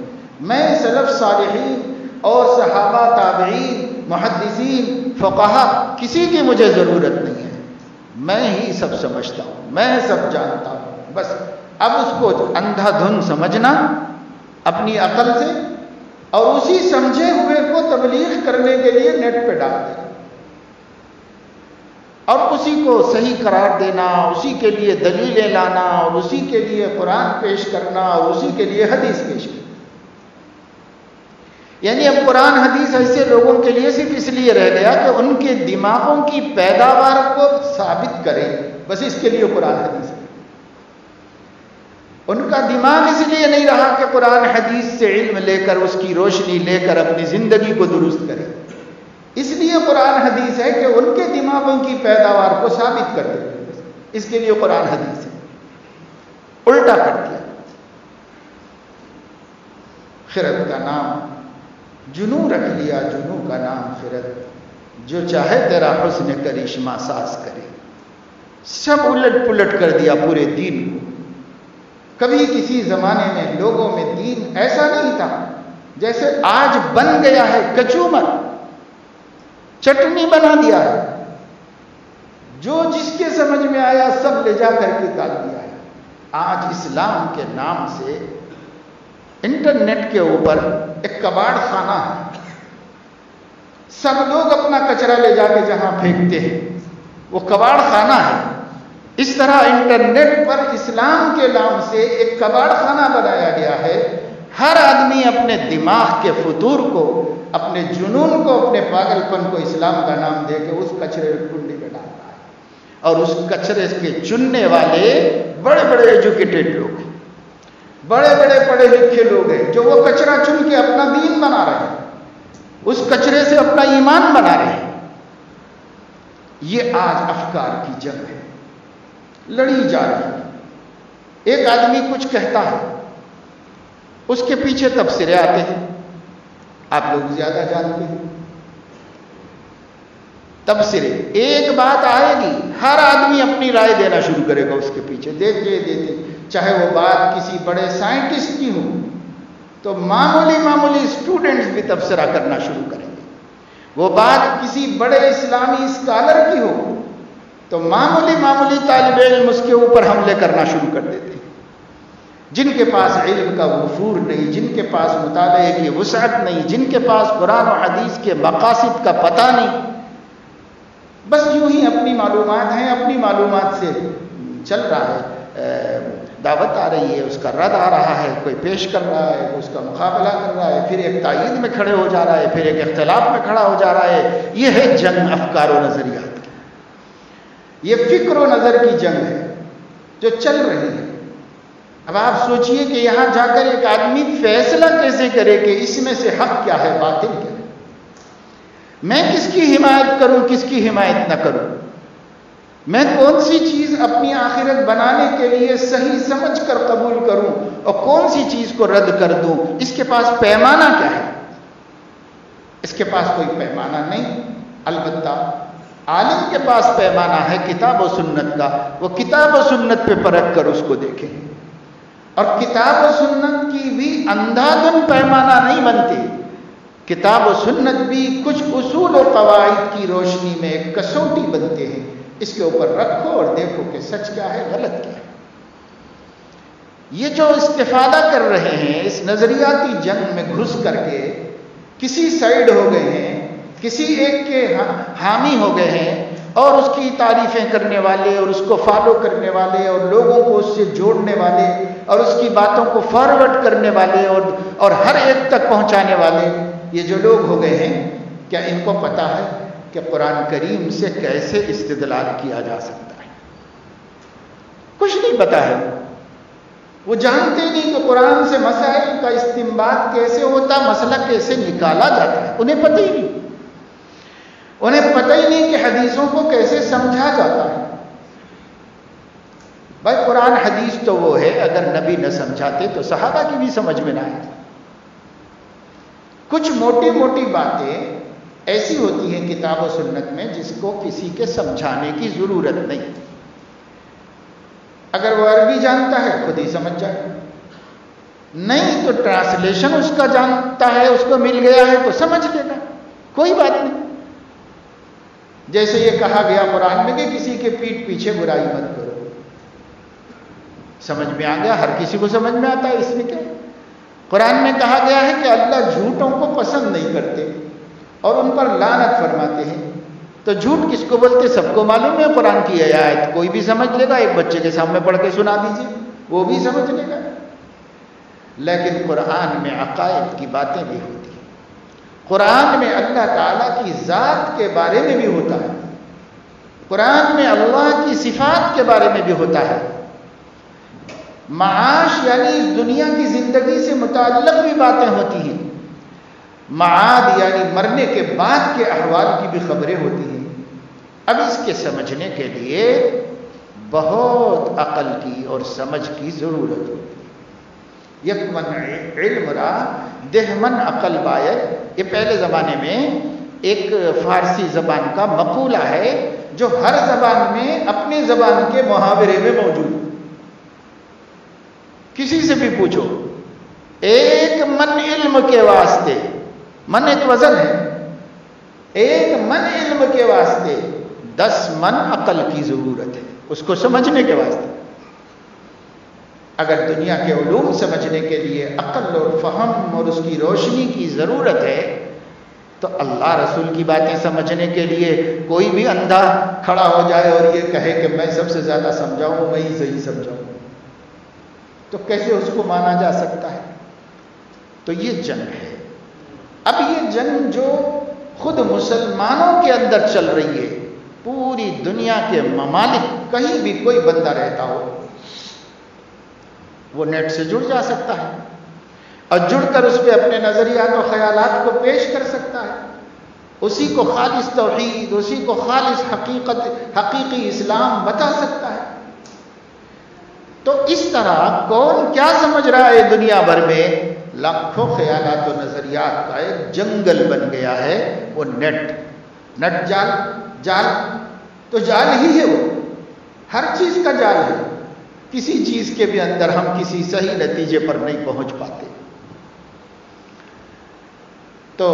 میں سلف صالحین اور صحابہ تابعین محدثین فقہا کسی کی مجھے ضرورت نہیں ہے، میں ہی سب سمجھتا ہوں، میں سب جانتا ہوں۔ بس اب اس کو اندھا دھن سمجھنا اپنی عقل سے، اور اسی سمجھے ہوئے کو تبلیغ کرنے کے لیے نیٹ پہ ڈال دینا، اور اسی کو صحیح قرار دینا، اسی کے لیے دلیلیں لانا، اور اسی کے لیے قرآن پیش کرنا، اور اسی کے لیے حدیث پیش کرنا۔ یعنی اب قرآن حدیث ایسے لوگوں کے لیے صرف اس لیے رہ گیا کہ ان کے دماغوں کی پیداوار کو ثابت کریں، بس اس کے لیے قرآن حدیث ہے۔ ان کا دماغ اس لیے نہیں رہا کہ قرآن حدیث سے علم لے کر اس کی روشنی لے کر اپنی زندگی کو درست کرے، اس لیے قرآن حدیث ہے کہ ان کے دماغوں کی پیداوار کو ثابت کر دے، اس کے لیے قرآن حدیث ہے۔ الٹا کر دیا، خرد کا نام جنو رکھ لیا، جنو کا نام خرد، جو چاہے تیرا حسن کرشمہ ساز کرے، سب الٹ پلٹ کر دیا پورے دین کو۔ کبھی کسی زمانے میں لوگوں میں دین ایسا نہیں تھا جیسے آج بن گیا ہے، کچومر چٹنی بنا دیا ہے، جو جس کے سمجھ میں آیا سب لے جا کر کے ڈال دیا ہے۔ آج اسلام کے نام سے انٹرنیٹ کے اوپر ایک کباڑ خانہ ہے، سب لوگ اپنا کچرا لے جا کے جہاں پھینکتے ہیں وہ کباڑ خانہ ہے۔ اس طرح انٹرنیٹ پر اسلام کے نام سے ایک کباڑ خانہ بنایا گیا ہے۔ ہر آدمی اپنے دماغ کے فطور کو، اپنے جنون کو، اپنے پاگل پن کو اسلام کا نام دے کے اس کچرے کنڈی میں ڈالتا ہے، اور اس کچرے کے چننے والے بڑے بڑے ایجوکیٹڈ لوگ ہیں، بڑے بڑے پڑھے لکھے لوگ ہیں، جو وہ کچرا چن کے اپنا دین بنا رہے ہیں، اس کچرے سے اپنا ایمان بنا رہے ہیں۔ یہ آج افکار کی جنگ ہے، لڑی جا رہی ہے۔ ایک آدمی کچھ کہتا ہے، اس کے پیچھے تبصرے آتے ہیں، آپ لوگ زیادہ جانتے ہیں تبصرے۔ ایک بات آئے گی، ہر آدمی اپنی رائے دینا شروع کرے گا اس کے پیچھے، دیتے چاہے وہ بات کسی بڑے سائنٹسٹ کی ہو تو معمولی اسٹوڈنٹس بھی تبصرہ کرنا شروع کریں گے، وہ بات کسی بڑے اسلامی اسکالر کی ہو تو معمولی طالب علم اس کے اوپر حملے کرنا شروع کر دیتے ہیں. جن کے پاس علم کا وفور نہیں، جن کے پاس مطالعے کی وسعت نہیں، جن کے پاس قرآن و حدیث کے مقاصد کا پتہ نہیں، بس یوں ہی اپنی معلومات ہیں، اپنی معلومات سے چل رہا ہے. دعوت آ رہی ہے، اس کا رد آ رہا ہے، کوئی پیش کر رہا ہے، کوئی اس کا مقابلہ کر رہا ہے، پھر ایک تائید میں کھڑے ہو جا رہا ہے، پھر ایک اختلاف میں کھڑا ہو جا رہا ہے. یہ ہے جنگ افکار و نظریات کی، یہ فکر و نظر کی جنگ ہے جو چل رہی ہے. اب آپ سوچئے کہ یہاں جا کر ایک آدمی فیصلہ کیسے کرے کہ اس میں سے حق کیا ہے، باطل کیا ہے، میں کس کی حمایت کروں، کس کی حمایت نہ کروں، میں کون سی چیز اپنی آخرت بنانے کے لیے صحیح سمجھ کر قبول کروں اور کون سی چیز کو رد کر دوں. اس کے پاس پیمانہ کیا ہے؟ اس کے پاس کوئی پیمانہ نہیں. البتہ عالم کے پاس پیمانہ ہے کتاب و سنت کا. وہ کتاب و سنت پہ پرکھ کر اس کو دیکھیں، اور کتاب و سنت کی بھی اندھا دھند پیمانہ نہیں بنتی. کتاب و سنت بھی کچھ اصول و قواعد کی روشنی میں ایک کسوٹی بنتے ہیں. اس کے اوپر رکھو اور دیکھو کہ سچ کیا ہے، غلط کیا ہے. یہ جو استفادہ کر رہے ہیں اس نظریاتی جنگ میں گھس کر کے کسی سائیڈ ہو گئے ہیں، کسی ایک کے حامی ہو گئے ہیں، اور اس کی تعریفیں کرنے والے اور اس کو فالو کرنے والے اور لوگوں کو اس سے جوڑنے والے اور اس کی باتوں کو فارورڈ کرنے والے اور ہر ایک تک پہنچانے والے، یہ جو لوگ ہو گئے ہیں، کیا ان کو پتہ ہے کہ قرآن کریم سے کیسے استدلال کیا جا سکتا ہے؟ کچھ نہیں پتا ہے. وہ جانتے نہیں کہ قرآن سے مسائل کا استنباط کیسے ہوتا، مسئلہ کیسے نکالا جاتا ہے. انہیں پتہ ہی نہیں. انہیں پتہ ہی نہیں کہ حدیثوں کو کیسے سمجھا جاتا ہے. بھائی قرآن حدیث تو وہ ہے، اگر نبی نہ سمجھاتے تو صحابہ کی بھی سمجھ میں نہ آئے. کچھ موٹی موٹی باتیں ایسی ہوتی ہیں کتاب و سنت میں جس کو کسی کے سمجھانے کی ضرورت نہیں. اگر وہ عربی جانتا ہے خود ہی سمجھ جائے، نہیں تو ٹرانسلیشن اس کا جانتا ہے، اس کو مل گیا ہے تو سمجھ لے گا، کوئی بات نہیں. جیسے یہ کہا گیا قرآن میں کہ کسی کے پیٹھ پیچھے برائی مت کرو، سمجھ میں آ گیا، ہر کسی کو سمجھ میں آتا ہے، اس میں کیا. قرآن میں کہا گیا ہے کہ اللہ جھوٹوں کو پسند نہیں کرتے اور ان پر لعنت فرماتے ہیں. تو جھوٹ کس کو بولتے سب کو معلوم ہے. قرآن کی آیت کوئی بھی سمجھ لے گا، ایک بچے کے سامنے پڑھ کے سنا دیجیے وہ بھی سمجھ لے گا. لیکن قرآن میں عقائد کی باتیں بھی ہوتی ہیں. قرآن میں اللہ تعالیٰ کی ذات کے بارے میں بھی ہوتا ہے، قرآن میں اللہ کی صفات کے بارے میں بھی ہوتا ہے. معاش یعنی اس دنیا کی زندگی سے متعلق بھی باتیں ہوتی ہیں. معاد یعنی مرنے کے بعد کے احوال کی بھی خبریں ہوتی ہیں. اب اس کے سمجھنے کے لیے بہت عقل کی اور سمجھ کی ضرورت ہوتی ہے. یک من علم را دہ من عقل باید، یہ پہلے زمانے میں ایک فارسی زبان کا مقولہ ہے جو ہر زبان میں اپنی زبان کے محاورے میں موجود ہے. کسی سے بھی پوچھو، ایک من علم کے واسطے، من ایک وزن ہے، ایک من علم کے واسطے 10 من عقل کی ضرورت ہے، اس کو سمجھنے کے واسطے. اگر دنیا کے علوم سمجھنے کے لیے عقل اور فہم اور اس کی روشنی کی ضرورت ہے تو اللہ رسول کی باتیں سمجھنے کے لیے کوئی بھی اندھا کھڑا ہو جائے اور یہ کہے کہ میں سب سے زیادہ سمجھاؤں، میں ہی صحیح سمجھاؤں، تو کیسے اس کو مانا جا سکتا ہے؟ تو یہ جنگ ہے. اب یہ جنگ جو خود مسلمانوں کے اندر چل رہی ہے، پوری دنیا کے ممالک کہیں بھی کوئی بندہ رہتا ہو وہ نیٹ سے جڑ جا سکتا ہے اور جڑ کر اس پہ اپنے نظریات و خیالات کو پیش کر سکتا ہے. اسی کو خالص توحید، اسی کو خالص حقیقی اسلام بتا سکتا ہے. تو اس طرح کون کیا سمجھ رہا ہے دنیا بھر میں، لاکھوں خیالات و نظریات کا ایک جنگل بن گیا ہے. وہ نٹ جال تو جال ہی ہے، وہ ہر چیز کا جال ہے. کسی چیز کے بھی اندر ہم کسی صحیح نتیجے پر نہیں پہنچ پاتے. تو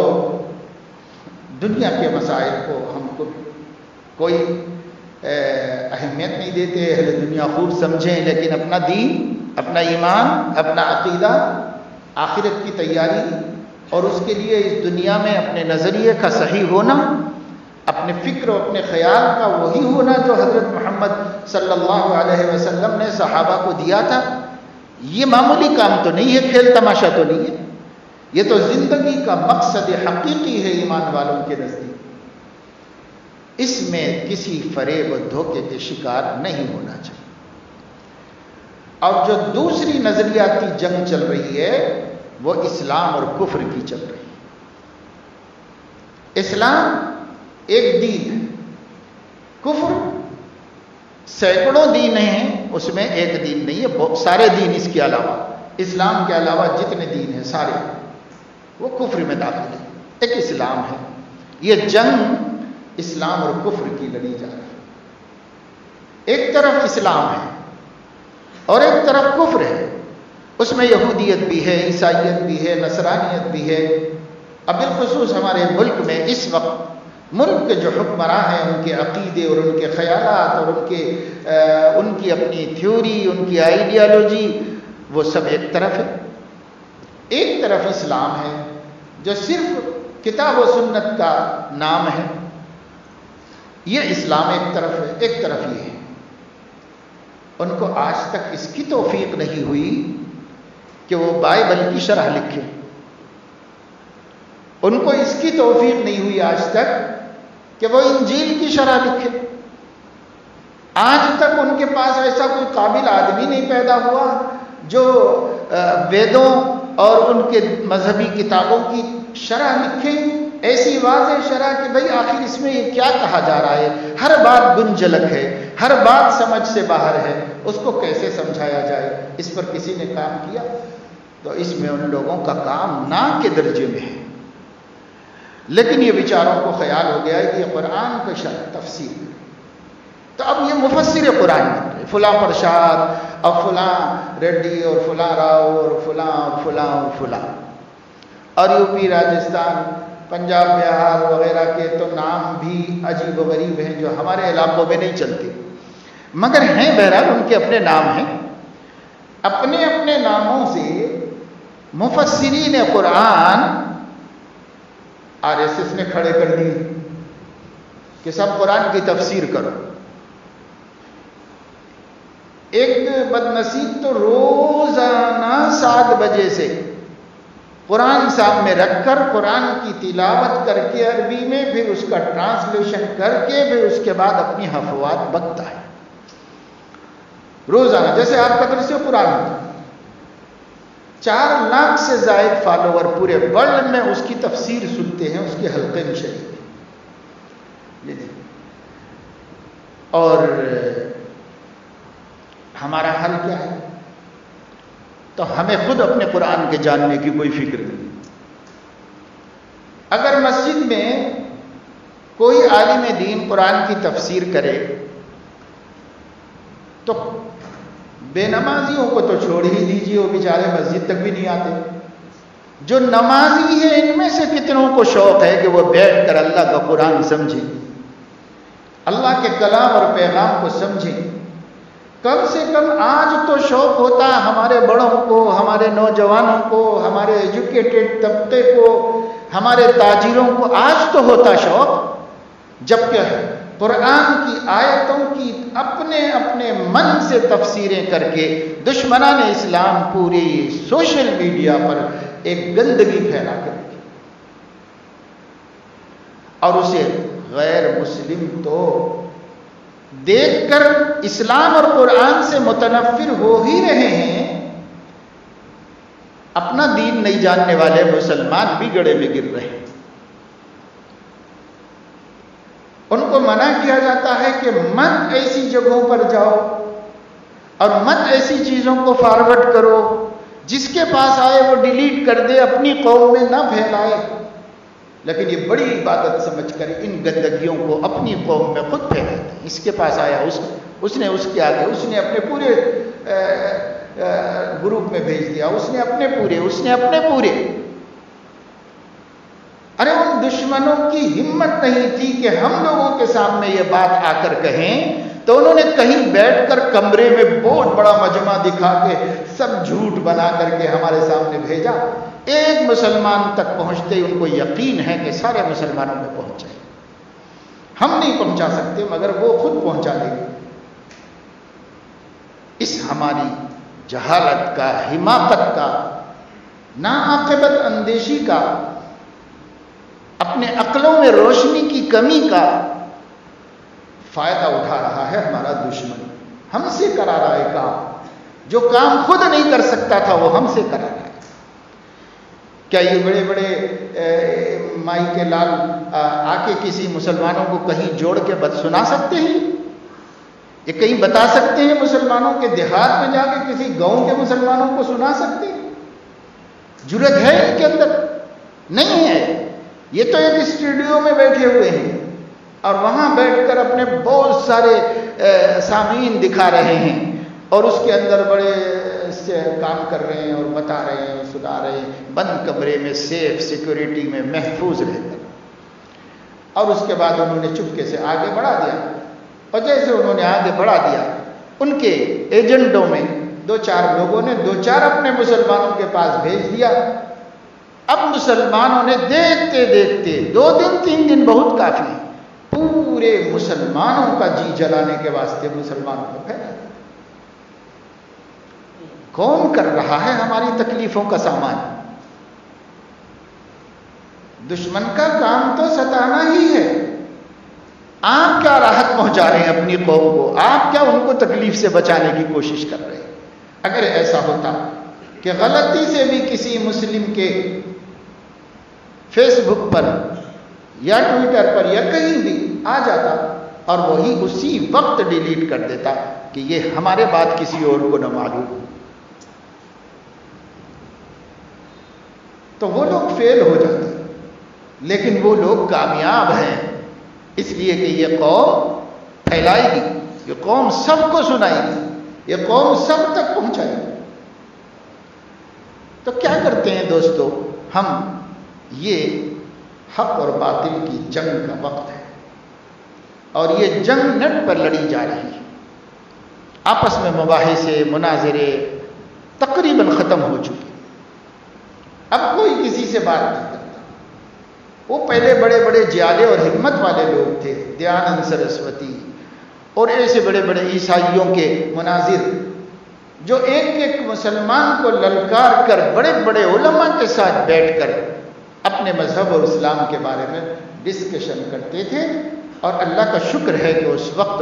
دنیا کے مسائل کو ہم کو کوئی اہمیت نہیں دیتے، اہل دنیا خوب سمجھیں، لیکن اپنا دین، اپنا ایمان، اپنا عقیدہ، آخرت کی تیاری اور اس کے لیے اس دنیا میں اپنے نظریے کا صحیح ہونا، اپنے فکر و اپنے خیال کا وہی ہونا جو حضرت محمد صلی اللہ علیہ وسلم نے صحابہ کو دیا تھا، یہ معمولی کام تو نہیں ہے، کھیل تماشا تو نہیں ہے، یہ تو زندگی کا مقصد حقیقی ہے ایمان والوں کے نزدیک۔ اس میں کسی فریب و دھوکے کے شکار نہیں ہونا چاہیے۔ اور جو دوسری نظریاتی جنگ چل رہی ہے وہ اسلام اور کفر کی چل رہی ہے۔ اسلام ایک دین ہے، کفر سینکڑوں دین ہیں، اس میں ایک دین نہیں ہے، سارے دین اس کے علاوہ، اسلام کے علاوہ جتنے دین ہیں سارے وہ کفر میں داخل ہیں، ایک اسلام ہے۔ یہ جنگ اسلام اور کفر کی لڑی جا رہی ہے۔ ایک طرف اسلام ہے اور ایک طرف کفر ہے، اس میں یہودیت بھی ہے، عیسائیت بھی ہے، نصرانیت بھی ہے۔ اب بالخصوص ہمارے ملک میں اس وقت ملک کے جو حکمراں ہیں ان کے عقیدے اور ان کے خیالات اور ان کی اپنی تھیوری، ان کی آئیڈیالوجی، وہ سب ایک طرف ہے۔ ایک طرف اسلام ہے جو صرف کتاب و سنت کا نام ہے، یہ اسلام ایک طرف ہے، ایک طرف یہ ہے۔ ان کو آج تک اس کی توفیق نہیں ہوئی کہ وہ بائبل کی شرح لکھے، ان کو اس کی توفیق نہیں ہوئی آج تک کہ وہ انجیل کی شرح لکھے۔ آج تک ان کے پاس ایسا کوئی قابل آدمی نہیں پیدا ہوا جو ویدوں اور ان کے مذہبی کتابوں کی شرح لکھے، ایسی واضح شرح کہ بھئی آخر اس میں یہ کیا کہا جا رہا ہے، ہر بات گنجلک ہے، ہر بات سمجھ سے باہر ہے، اس کو کیسے سمجھایا جائے، اس پر کسی نے کام کیا؟ تو اس میں ان لوگوں کا کام نہ کے درجے میں ہے۔ لیکن یہ بیچاروں کو خیال ہو گیا ہے کہ یہ قرآن کا شرح تفسیر، تو اب یہ مفسر قرآن بن رہے، فلاں پرشاد اور فلاں ریڈی اور فلاں راؤ اور فلاں اور فلاں اور فلاں، اور یو پی، راجستھان، پنجاب، بہار وغیرہ کے تو نام بھی عجیب و غریب ہیں جو ہمارے علاقوں میں نہیں چلتے، مگر ہیں بہرحال ان کے اپنے نام ہیں۔ اپنے اپنے ناموں سے مفسرین قرآن RSS نے کھڑے کر دیے کہ سب قرآن کی تفسیر کرو۔ ایک بدنصیب تو روزانہ 7 بجے سے قرآن سامنے رکھ کر قرآن کی تلاوت کر کے عربی میں، پھر اس کا ٹرانسلیشن کر کے، پھر اس کے بعد اپنی حفوات بکتا ہے روزانہ، جیسے آپ کا درس قرآن ہوتا ہے۔ 4 لاکھ سے زائد فالوور پورے ورلڈ میں اس کی تفسیر سنتے ہیں، اس کے حلقے میں شریک ہیں۔ اور ہمارا حل کیا ہے؟ تو ہمیں خود اپنے قرآن کے جاننے کی کوئی فکر نہیں۔ اگر مسجد میں کوئی عالم دین قرآن کی تفسیر کرے تو بے نمازیوں کو تو چھوڑ ہی دیجیے، وہ بیچارے مسجد تک بھی نہیں آتے۔ جو نمازی ہیں ان میں سے کتنوں کو شوق ہے کہ وہ بیٹھ کر اللہ کا قرآن سمجھیں، اللہ کے کلام اور پیغام کو سمجھیں؟ کم سے کم آج تو شوق ہوتا ہے ہمارے بڑوں کو، ہمارے نوجوانوں کو، ہمارے ایجوکیٹڈ طبقے کو، ہمارے تاجروں کو، آج تو ہوتا شوق، جبکہ قرآن کی آیتوں کی اپنے اپنے من سے تفسیریں کر کے دشمنان اسلام پوری سوشل میڈیا پر ایک گندگی پھیلا کر رکھی، اور اسے غیر مسلم تو دیکھ کر اسلام اور قرآن سے متنفر ہو ہی رہے ہیں۔ اپنا دین نہیں جاننے والے مسلمان بھی گڑھے میں گر رہے ہیں۔ ان کو منع کیا جاتا ہے کہ مت ایسی جگہوں پر جاؤ اور مت ایسی چیزوں کو فارورڈ کرو، جس کے پاس آئے وہ ڈیلیٹ کر دے، اپنی قوم میں نہ پھیلائے۔ لیکن یہ بڑی عبادت سمجھ کر ان گندگیوں کو اپنی قوم میں خود پھیلاتے ہیں۔ اس کے پاس آیا اس نے اس کے آگے، اس نے اپنے پورے گروپ میں بھیج دیا، اس نے اپنے پورے۔ ارے ان دشمنوں کی ہمت نہیں تھی کہ ہم لوگوں کے سامنے یہ بات آ کر کہیں، تو انہوں نے کہیں بیٹھ کر کمرے میں بہت بڑا مجمع دکھا کے سب جھوٹ بنا کر کے ہمارے سامنے بھیجا۔ ایک مسلمان تک پہنچتے ان کو یقین ہے کہ سارے مسلمانوں میں پہنچ جائے۔ ہم نہیں پہنچا سکتے مگر وہ خود پہنچا دیں گے۔ اس ہماری جہالت کا، حماقت کا، ناعاقبت اندیشی کا، اپنے عقلوں میں روشنی کی کمی کا فائدہ اٹھا رہا ہے ہمارا دشمن۔ ہم سے کرا رہا ہے کام، جو کام خود نہیں کر سکتا تھا وہ ہم سے کرا رہا ہے۔ کیا یہ بڑے بڑے مائی کے لال آ کے کسی مسلمانوں کو کہیں جوڑ کے بات سنا سکتے ہیں؟ یہ کہیں بتا سکتے ہیں مسلمانوں کے دیہات میں جا کے کسی گاؤں کے مسلمانوں کو سنا سکتے ہیں؟ جرت ہے ان کے اندر؟ نہیں ہے۔ یہ تو ایک اسٹوڈیو میں بیٹھے ہوئے ہیں اور وہاں بیٹھ کر اپنے بہت سارے سامعین دکھا رہے ہیں اور اس کے اندر بڑے سے کام کر رہے ہیں اور بتا رہے ہیں، سنا رہے ہیں، بند کمرے میں سیف سیکورٹی میں محفوظ رہ کر۔ اور اس کے بعد انہوں نے چپکے سے آگے بڑھا دیا، اور جیسے انہوں نے آگے بڑھا دیا، ان کے ایجنڈوں میں دو چار لوگوں نے دو چار اپنے مسلمانوں کے پاس بھیج دیا۔ اب مسلمانوں نے دیکھتے دیکھتے 2 دن 3 دن بہت کافی ہیں، پورے مسلمانوں کا جی جلانے کے واسطے مسلمانوں کو پھیلا دیا۔ کون کر رہا ہے ہماری تکلیفوں کا سامان؟ دشمن کا کام تو ستانا ہی ہے۔ آپ کیا راحت پہنچا رہے ہیں اپنی قوم کو؟ آپ کیا ان کو تکلیف سے بچانے کی کوشش کر رہے ہیں؟ اگر ایسا ہوتا کہ غلطی سے بھی کسی مسلم کے فیس بک پر یا ٹویٹر پر یا کہیں بھی آ جاتا اور وہی اسی وقت ڈیلیٹ کر دیتا کہ یہ ہمارے بات کسی اور کو نہ معلوم ہو، تو وہ لوگ فیل ہو جاتے۔ لیکن وہ لوگ کامیاب ہیں اس لیے کہ یہ قوم پھیلائے گی، یہ قوم سب کو سنائے گی، یہ قوم سب تک پہنچائے گی۔ تو کیا کرتے ہیں دوستو؟ ہم یہ حق اور باطل کی جنگ کا وقت ہے اور یہ جنگ نٹ پر لڑی جا رہی ہے۔ آپس میں مباحثے، مناظرے تقریباً ختم ہو چکے، اب کوئی کسی سے بات نہیں کرتا۔ وہ پہلے بڑے بڑے جیالے اور حکمت والے لوگ تھے، دیانند سرسوتی اور ایسے بڑے بڑے عیسائیوں کے مناظر، جو ایک ایک مسلمان کو للکار کر بڑے بڑے علماء کے ساتھ بیٹھ کر اپنے مذہب اور اسلام کے بارے میں ڈسکشن کرتے تھے۔ اور اللہ کا شکر ہے کہ اس وقت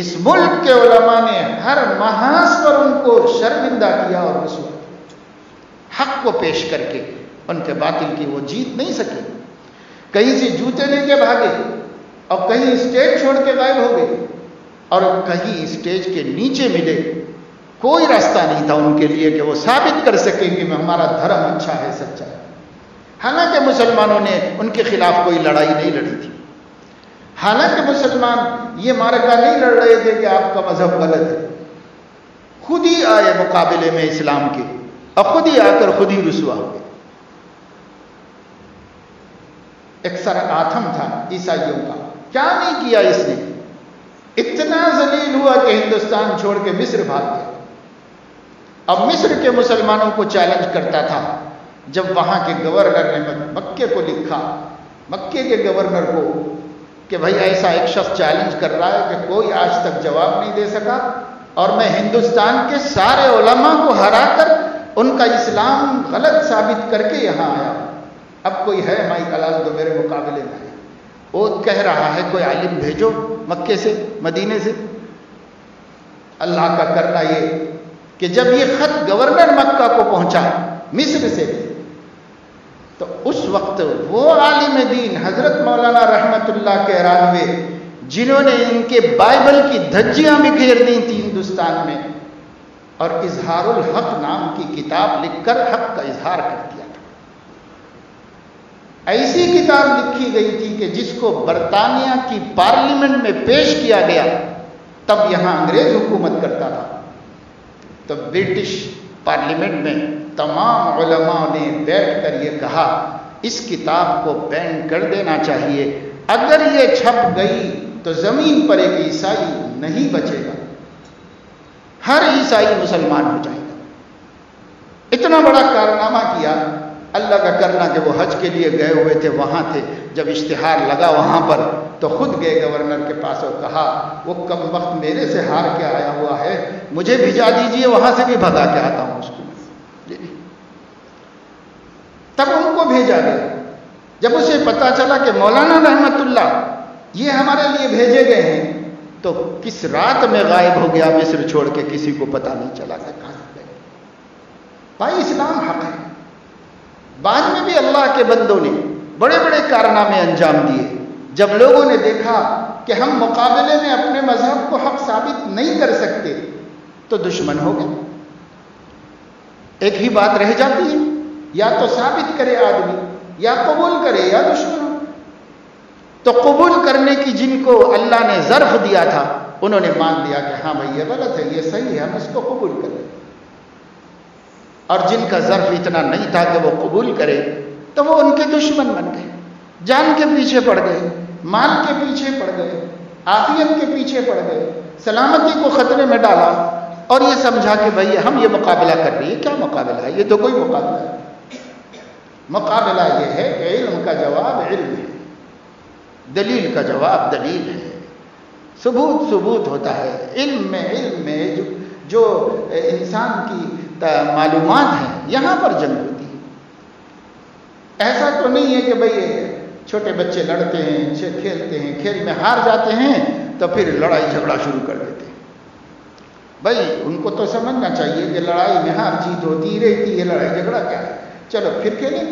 اس ملک کے علماء نے ہر محاذ پر ان کو شرمندہ کیا اور رسوا کیا، حق کو پیش کر کے ان کے باطل کی وہ جیت نہیں سکے۔ کہیں سے جوتے لے کے بھاگے اور کہیں اسٹیج چھوڑ کے غائب ہو گئے اور کہیں اسٹیج کے نیچے ملے۔ کوئی راستہ نہیں تھا ان کے لیے کہ وہ ثابت کر سکیں کہ ہمارا دھرم اچھا ہے، سچا ہے۔ حالانکہ مسلمانوں نے ان کے خلاف کوئی لڑائی نہیں لڑی تھی، حالانکہ مسلمان یہ معرکہ نہیں لڑ رہے تھے کہ آپ کا مذہب غلط ہے۔ خود ہی آئے مقابلے میں اسلام کے اور خود ہی آ کر خود ہی رسوا ہو گئے۔ ایک سر آتھم تھا عیسائیوں کا، کیا نہیں کیا اس نے؟ اتنا ذلیل ہوا کہ ہندوستان چھوڑ کے مصر بھاگ گیا۔ اب مصر کے مسلمانوں کو چیلنج کرتا تھا۔ جب وہاں کے گورنر نے مکے کو لکھا، مکے کے گورنر کو، کہ بھائی ایسا ایک شخص چیلنج کر رہا ہے کہ کوئی آج تک جواب نہیں دے سکا، اور میں ہندوستان کے سارے علماء کو ہرا کر ان کا اسلام غلط ثابت کر کے یہاں آیا، اب کوئی ہے مائی کلال تو میرے مقابلے میں ہے۔ وہ کہہ رہا ہے کوئی عالم بھیجو مکے سے، مدینے سے۔ اللہ کا کرنا یہ کہ جب یہ خط گورنر مکہ کو پہنچا مصر سے، تو اس وقت وہ عالم دین حضرت مولانا رحمت اللہ کے رانوے، جنہوں نے ان کے بائبل کی دھجیاں بکھیر دی تھی ہندوستان میں، اور اظہار الحق نام کی کتاب لکھ کر حق کا اظہار کر دیا تھا۔ ایسی کتاب لکھی گئی تھی کہ جس کو برطانیہ کی پارلیمنٹ میں پیش کیا گیا، تب یہاں انگریز حکومت کرتا تھا، تو برٹش پارلیمنٹ میں تمام علماء نے بیٹھ کر یہ کہا اس کتاب کو بین کر دینا چاہیے. اگر یہ چھپ گئی تو زمین پر ایک عیسائی نہیں بچے گا، ہر عیسائی مسلمان ہو جائے گا. اتنا بڑا کارنامہ کیا. اللہ کا کرنا کہ وہ حج کے لیے گئے ہوئے تھے، وہاں تھے، جب اشتہار لگا وہاں پر تو خود گئے گورنر کے پاس اور کہا وہ کم وقت میرے سے ہار کے آیا ہوا ہے، مجھے بھیجا دیجئے، وہاں سے بھی بھگا کے آتا ہوں اس کو. تب ان کو بھیجا گیا. جب اسے پتا چلا کہ مولانا رحمت اللہ یہ ہمارے لیے بھیجے گئے ہیں تو کس رات میں غائب ہو گیا مصر چھوڑ کے، کسی کو پتا نہیں چلا کہ کہاں گئے. بھائی اسلام حق ہے. بعد میں بھی اللہ کے بندوں نے بڑے بڑے کارنامے انجام دیے. جب لوگوں نے دیکھا کہ ہم مقابلے میں اپنے مذہب کو حق ثابت نہیں کر سکتے تو دشمن ہو گئے. ایک ہی بات رہ جاتی ہے، یا تو ثابت کرے آدمی، یا قبول کرے، یا دشمن ہو. تو قبول کرنے کی جن کو اللہ نے ظرف دیا تھا انہوں نے مان لیا کہ ہاں بھائی یہ غلط ہے، یہ صحیح ہے، ہم اس کو قبول کریں. اور جن کا ظرف اتنا نہیں تھا کہ وہ قبول کرے تو وہ ان کے دشمن بن گئے، جان کے پیچھے پڑ گئے، مال کے پیچھے پڑ گئے، عافیت کے پیچھے پڑ گئے، سلامتی کو خطرے میں ڈالا اور یہ سمجھا کہ بھائی ہم یہ مقابلہ کر رہی ہے. کیا مقابلہ ہے؟ یہ تو کوئی مقابلہ ہے. مقابلہ یہ ہے کہ علم کا جواب علم ہے، دلیل کا جواب دلیل ہے، ثبوت ثبوت ہوتا ہے. علم میں جو انسان کی معلومات ہیں یہاں پر جنگ ہوتی ہے. ایسا تو نہیں ہے کہ بھئی چھوٹے بچے لڑتے ہیں، کھیلتے ہیں، کھیل میں ہار جاتے ہیں تو پھر لڑائی جھگڑا شروع کر دیتے ہیں. بھئی ان کو تو سمجھنا چاہیے کہ لڑائی میں ہار جیت ہوتی ہی رہتی ہے، لڑائی جھگڑا کیا ہے، چلو پھر کھیلیں.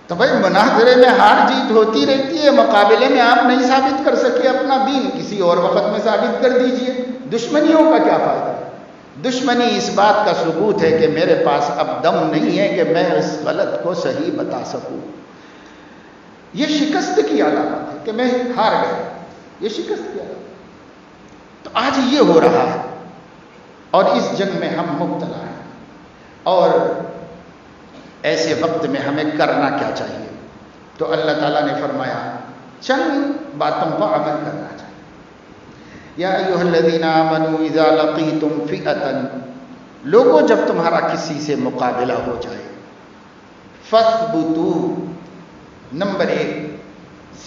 تو بھئی مناظرے میں ہار جیت ہوتی رہتی ہے، مقابلے میں آپ نہیں ثابت کر سکے اپنا دین، کسی اور وقت میں ثابت کر دیجئے. دشمنیوں کا کیا فائدہ ہے؟ دشمنی اس بات کا ثبوت ہے کہ میرے پاس اب دم نہیں ہے کہ میں اس غلط کو صحیح بتا سکوں. یہ شکست کی علامت ہے کہ میں ہار گیا، یہ شکست کی علامت. تو آج یہ ہو رہا ہے اور اس جنگ میں ہم مبتلا ہیں. اور ایسے وقت میں ہمیں کرنا کیا چاہیے؟ تو اللہ تعالیٰ نے فرمایا چند باتوں پر عمل کرنا چاہیے. یا ایھا الذین آمنوا اذا لقیتم فئۃ، لوگوں جب تمہارا کسی سے مقابلہ ہو جائے، فاثبتوا، نمبر 1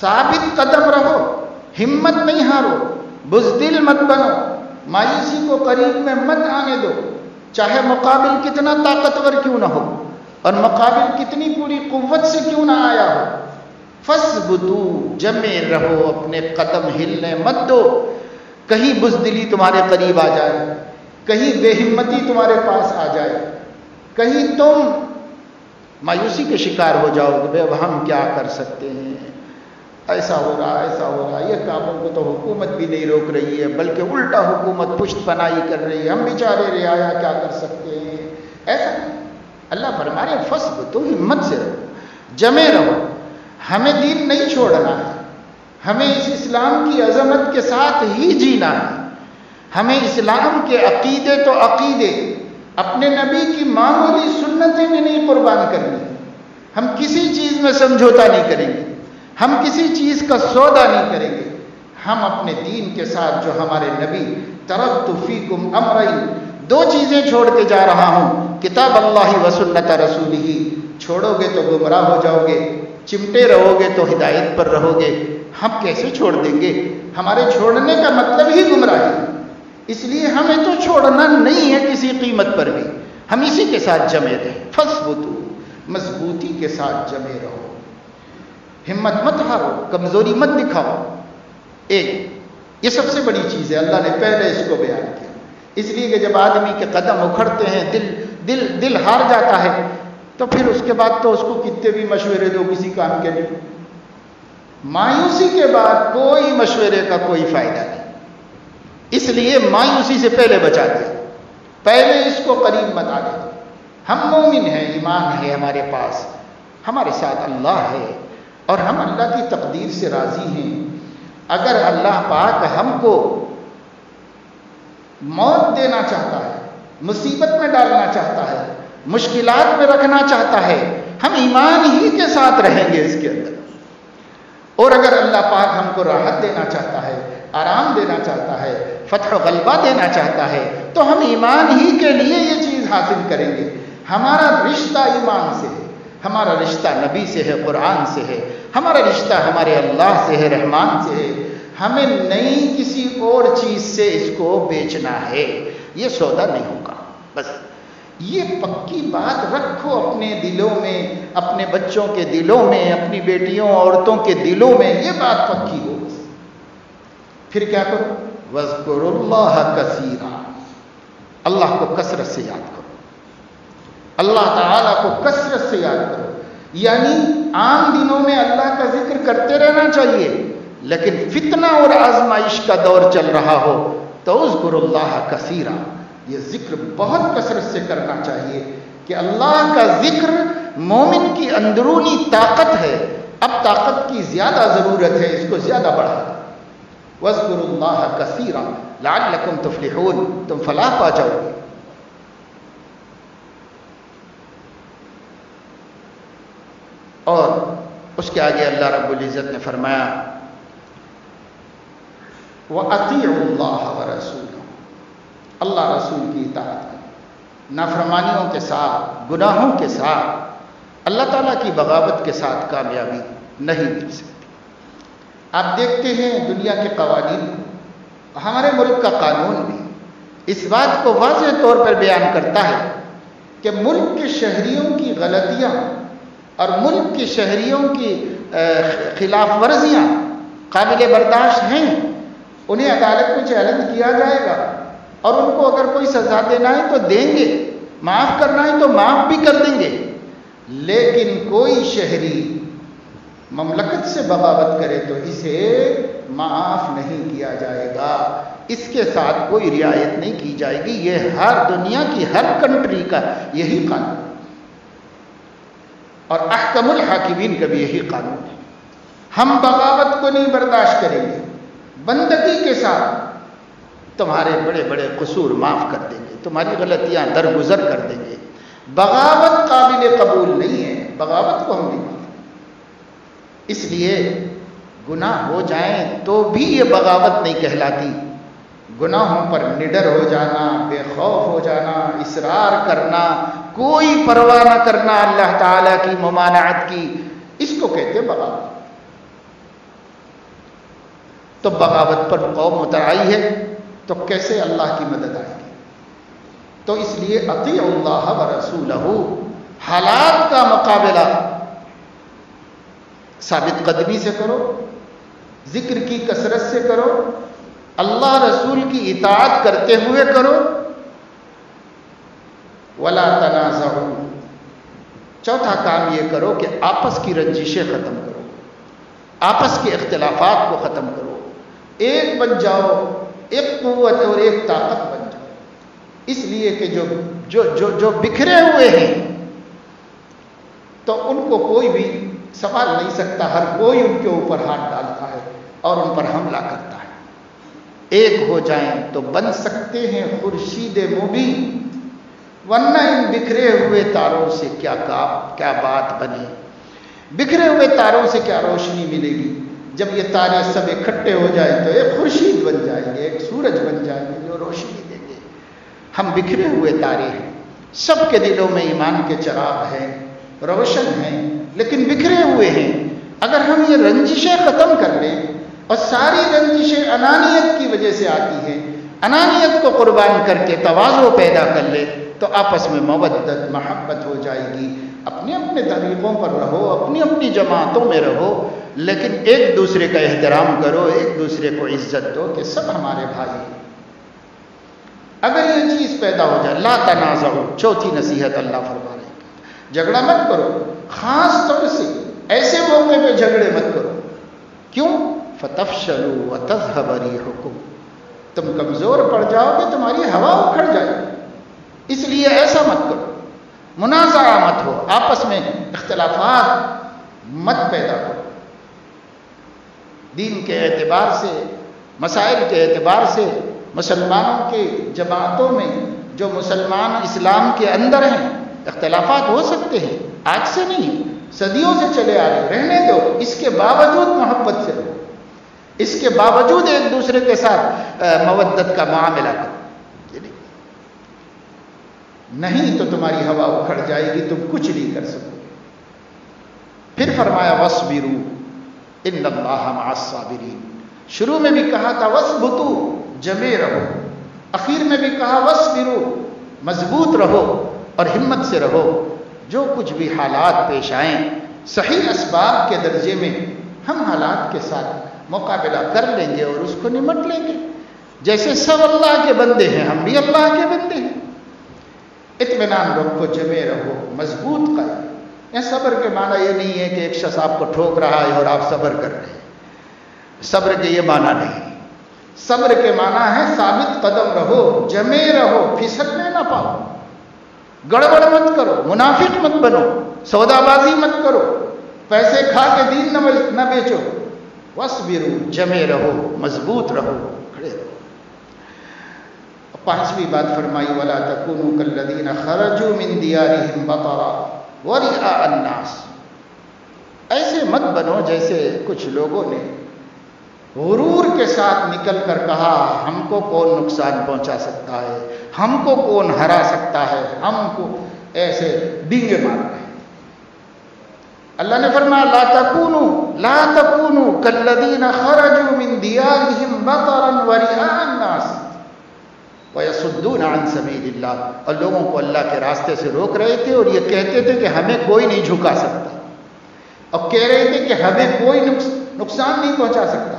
ثابت قدم رہو، ہمت نہیں ہارو، بزدل مت بنو، مایوسی کو قریب میں مت آنے دو، چاہے مقابل کتنا طاقتور کیوں نہ ہو اور مقابل کتنی پوری قوت سے کیوں نہ آیا ہو. فاثبتوا، جمے رہو، اپنے قدم ہلنے مت دو. کہیں بزدلی تمہارے قریب آ جائے، کہیں بے ہمتی تمہارے پاس آ جائے، کہیں تم مایوسی کے شکار ہو جاؤ کہ اب ہم کیا کر سکتے ہیں، ایسا ہو رہا ایسا ہو رہا، یہ کاموں کو تو حکومت بھی نہیں روک رہی ہے بلکہ الٹا حکومت پشت پناہی کر رہی ہے، ہم بیچارے رعایا کیا کر سکتے ہیں. ایسا نہیں. اللہ فرما رہے ہیں فاثبتوا، ہمت سے رہو، جمے رہو. ہمیں دین نہیں چھوڑنا ہے، ہمیں اس اسلام کی عظمت کے ساتھ ہی جینا ہے. ہمیں اسلام کے عقیدے تو عقیدے، اپنے نبی کی معمولی سنتیں بھی نہیں قربان کرنی. ہم کسی چیز میں سمجھوتا نہیں کریں گے، ہم کسی چیز کا سودا نہیں کریں گے. ہم اپنے دین کے ساتھ جو ہمارے نبی ترکت فیکم امرین، 2 چیزیں چھوڑ کے جا رہا ہوں، کتاب اللہ و سنت رسولہ. چھوڑو گے تو گمراہ ہو جاؤ گے، چمٹے رہو گے تو ہدایت پر رہو گے. ہم کیسے چھوڑ دیں گے؟ ہمارے چھوڑنے کا مطلب ہی گمراہی ہے. اس لیے ہمیں تو چھوڑنا نہیں ہے کسی قیمت پر بھی، ہم اسی کے ساتھ جمے رہیں. فاثبتوا، مضبوطی کے ساتھ جمے رہو، ہمت مت ہارو، کمزوری مت دکھاؤ. یہ سب سے بڑی چیز ہے. اللہ نے پہلے اس کو بیان کیا، اس لیے کہ جب آدمی کے قدم اکھڑتے ہیں، دل ہار جاتا ہے تو پھر اس کے بعد تو اس کو کتنے بھی مشورے دو کسی کام کے نہیں. مایوسی کے بعد کوئی مشورے کا کوئی فائدہ نہیں. اس لیے مایوسی سے پہلے بچا دے، پہلے اس کو قریب مت آنے دو. ہم مومن ہیں، ایمان ہے ہمارے پاس، ہمارے ساتھ اللہ ہے اور ہم اللہ کی تقدیر سے راضی ہیں. اگر اللہ پاک ہم کو موت دینا چاہتا ہے، مصیبت میں ڈالنا چاہتا ہے، مشکلات میں رکھنا چاہتا ہے ہم ایمان ہی کے ساتھ رہیں گے اس کے اندر. اور اگر اللہ پاک ہم کو راحت دینا چاہتا ہے، آرام دینا چاہتا ہے، فتح و غلبہ دینا چاہتا ہے، تو ہم ایمان ہی کے لیے یہ چیز حاصل کریں گے. ہمارا رشتہ ایمان سے ہے، ہمارا رشتہ نبی سے ہے، قرآن سے ہے، ہمارا رشتہ ہمارے اللہ سے ہے، رحمان سے ہے. ہمیں نہیں کسی اور چیز سے اس کو بیچنا ہے، یہ سودا نہیں ہوگا. بس یہ پکی بات رکھو اپنے دلوں میں، اپنے بچوں کے دلوں میں، اپنی بیٹیوں عورتوں کے دلوں میں، یہ بات پکی ہو. بس پھر کیا کرو؟ وَاذْكُرُوا اللَّهَ كَثِيرًا، اللہ کو کثرت سے یاد کرو، اللہ تعالیٰ کو کثرت سے یاد کرو. یعنی عام دنوں میں اللہ کا ذکر کرتے رہنا چاہیے، لیکن فتنہ اور آزمائش کا دور چل رہا ہو تو اذکروا اللہ کثیرا، یہ ذکر بہت کثرت سے کرنا چاہیے کہ اللہ کا ذکر مومن کی اندرونی طاقت ہے. اب طاقت کی زیادہ ضرورت ہے، اس کو زیادہ بڑھا. وَاذْكُرُوا اللَّهَ كَثِيرًا لَعَلَّكُمْ تُفْلِحُونَ، تم فلاح پا جاؤ گے. اور اس کے آگے اللہ رب العزت نے فرمایا وَأَطِيعُوا اللَّهَ وَرَسُولَهُ، اللہ رسول کی اطاعت کریں. نافرمانیوں کے ساتھ، گناہوں کے ساتھ، اللہ تعالیٰ کی بغاوت کے ساتھ کامیابی نہیں مل سکتی. آپ دیکھتے ہیں دنیا کے قوانین کو، ہمارے ملک کا قانون بھی اس بات کو واضح طور پر بیان کرتا ہے کہ ملک کے شہریوں کی غلطیاں اور ملک کے شہریوں کی خلاف ورزیاں قابل برداشت ہیں. انہیں عدالت میں چیلنج کیا جائے گا اور ان کو اگر کوئی سزا دینا ہے تو دیں گے، معاف کرنا ہے تو معاف بھی کر دیں گے. لیکن کوئی شہری مملکت سے بغاوت کرے تو اسے معاف نہیں کیا جائے گا، اس کے ساتھ کوئی رعایت نہیں کی جائے گی. یہ ہر دنیا کی ہر کنٹری کا یہی قانون اور احکم الحاکمین کا بھی یہی قانون ہے. ہم بغاوت کو نہیں برداشت کریں گے، بندگی کے ساتھ تمہارے بڑے بڑے قصور معاف کر دیں گے، تمہاری غلطیاں درگزر کر دیں گے. بغاوت قابل قبول نہیں ہے، بغاوت کو ہم نہیں مانتے. اس لیے گناہ ہو جائیں تو بھی یہ بغاوت نہیں کہلاتی. گناہوں پر نڈر ہو جانا، بے خوف ہو جانا، اصرار کرنا، کوئی پرواہ نہ کرنا اللہ تعالیٰ کی ممانعت کی، اس کو کہتے بغاوت. تو بغاوت پر قوم اتر آئی ہے تو کیسے اللہ کی مدد آئے گی؟ تو اس لیے اطیعوا اللہ ورسولہ، حالات کا مقابلہ ثابت قدمی سے کرو، ذکر کی کثرت سے کرو، اللہ رسول کی اطاعت کرتے ہوئے کرو. ولا تنازعوا، چوتھا کام یہ کرو کہ آپس کی رنجشیں ختم کرو، آپس کے اختلافات کو ختم کرو، ایک بن جاؤ، ایک قوت اور ایک طاقت بن جاؤ. اس لیے کہ جو بکھرے ہوئے ہیں تو ان کو کوئی بھی سنبھال نہیں سکتا، ہر کوئی ان کے اوپر ہاتھ ڈالتا ہے اور ان پر حملہ کرتا ہے. ایک ہو جائیں تو بن سکتے ہیں خورشید مبین، ورنہ ان بکھرے ہوئے تاروں سے کیا بات بنے، بکھرے ہوئے تاروں سے کیا روشنی ملے گی. جب یہ تارے سب اکٹھے ہو جائیں تو ایک خورشید بن جائیں گے، ایک سورج بن جائیں گے جو روشنی دیں گے. ہم بکھرے ہوئے تارے ہیں، سب کے دلوں میں ایمان کے چراغ ہیں، روشن ہیں، لیکن بکھرے ہوئے ہیں. اگر ہم یہ رنجشیں ختم کر لیں، اور ساری رنجشیں انانیت کی وجہ سے آتی ہیں، انانیت کو قربان کر کے تواضع پیدا کر لے تو آپس میں مودت محبت ہو جائے گی. اپنے اپنے طریقوں پر رہو، اپنی اپنی جماعتوں میں رہو، لیکن ایک دوسرے کا احترام کرو، ایک دوسرے کو عزت دو کہ سب ہمارے بھائی ہیں. اگر یہ چیز پیدا ہو جائے، لا تنازعوا، چوتھی نصیحت اللہ فرما رہے ہیں، جھگڑا مت کرو. خاص طور سے ایسے موقع پہ جھگڑے مت کرو. کیوں؟ فتفشلوا وتذهب ريحكم، تم کمزور پڑ جاؤ گے، تمہاری ہوا اکھڑ جائے گی. اس لیے ایسا مت کرو، منازعہ مت ہو، آپس میں اختلافات مت پیدا کرو. دین کے اعتبار سے، مسائل کے اعتبار سے، مسلمانوں کے جماعتوں میں جو مسلمان اسلام کے اندر ہیں اختلافات ہو سکتے ہیں، آج سے نہیں، صدیوں سے چلے آ رہے، رہنے دو، اس کے باوجود محبت سے رہو، اس کے باوجود ایک دوسرے کے ساتھ مودت کا معاملہ کرو، نہیں تو تمہاری ہوا اکھڑ جائے گی، تم کچھ نہیں کر سکو۔ پھر فرمایا وَاصْبِرُوا إِنَّ اللَّهَ مَعَ الصَّابِرِينَ، شروع میں بھی کہا تھا وَاثْبُتُوا، جمے رہو، اخیر میں بھی کہا وَاصْبِرُوا، مضبوط رہو اور ہمت سے رہو، جو کچھ بھی حالات پیش آئیں، صحیح اسباب کے درجے میں ہم حالات کے ساتھ مقابلہ کر لیں گے اور اس کو نمٹ لیں گے، جیسے سب اللہ کے بندے ہیں، ہم بھی اللہ کے بندے ہیں۔ اطمینان رکھو، جمے رہو، مضبوط قدم۔ یہ صبر کے معنی یہ نہیں ہے کہ ایک شخص آپ کو ٹھوک رہا ہے اور آپ صبر کر رہے ہیں، صبر کے یہ معنی نہیں، صبر کے معنی ہے ثابت قدم رہو، جمے رہو، پھسلنے نہ پاؤ، گڑبڑ مت کرو، منافق مت بنو، سودا بازی مت کرو، پیسے کھا کے دین نہ بیچو، وَاصْبِرُوا، جمے رہو، مضبوط رہو، کھڑے رہو۔ پانچویں بات فرمائی وَلَا تَكُونُوا كَالَّذِينَ خَرَجُوا مِن دِيَارِهِمْ بَطَرًا وَرِئَاءَ النَّاسِ، ایسے مت بنو جیسے کچھ لوگوں نے غرور کے ساتھ نکل کر کہا ہم کو کون نقصان پہنچا سکتا ہے، ہم کو کون ہرا سکتا ہے، ہم کو ایسے ڈینگے مار رہے ہیں۔ اللہ نے فرمایا لا تکونوا کالذین خرجوا من دیارہم بطرا ورئاء الناس وَيَصُدُّونَ عَن سَبِيلِ اللَّهِ، اور لوگوں کو اللہ کے راستے سے روک رہے تھے اور یہ کہتے تھے کہ ہمیں کوئی نہیں جھکا سکتا، اور کہہ رہے تھے کہ ہمیں کوئی نقصان نہیں پہنچا سکتا۔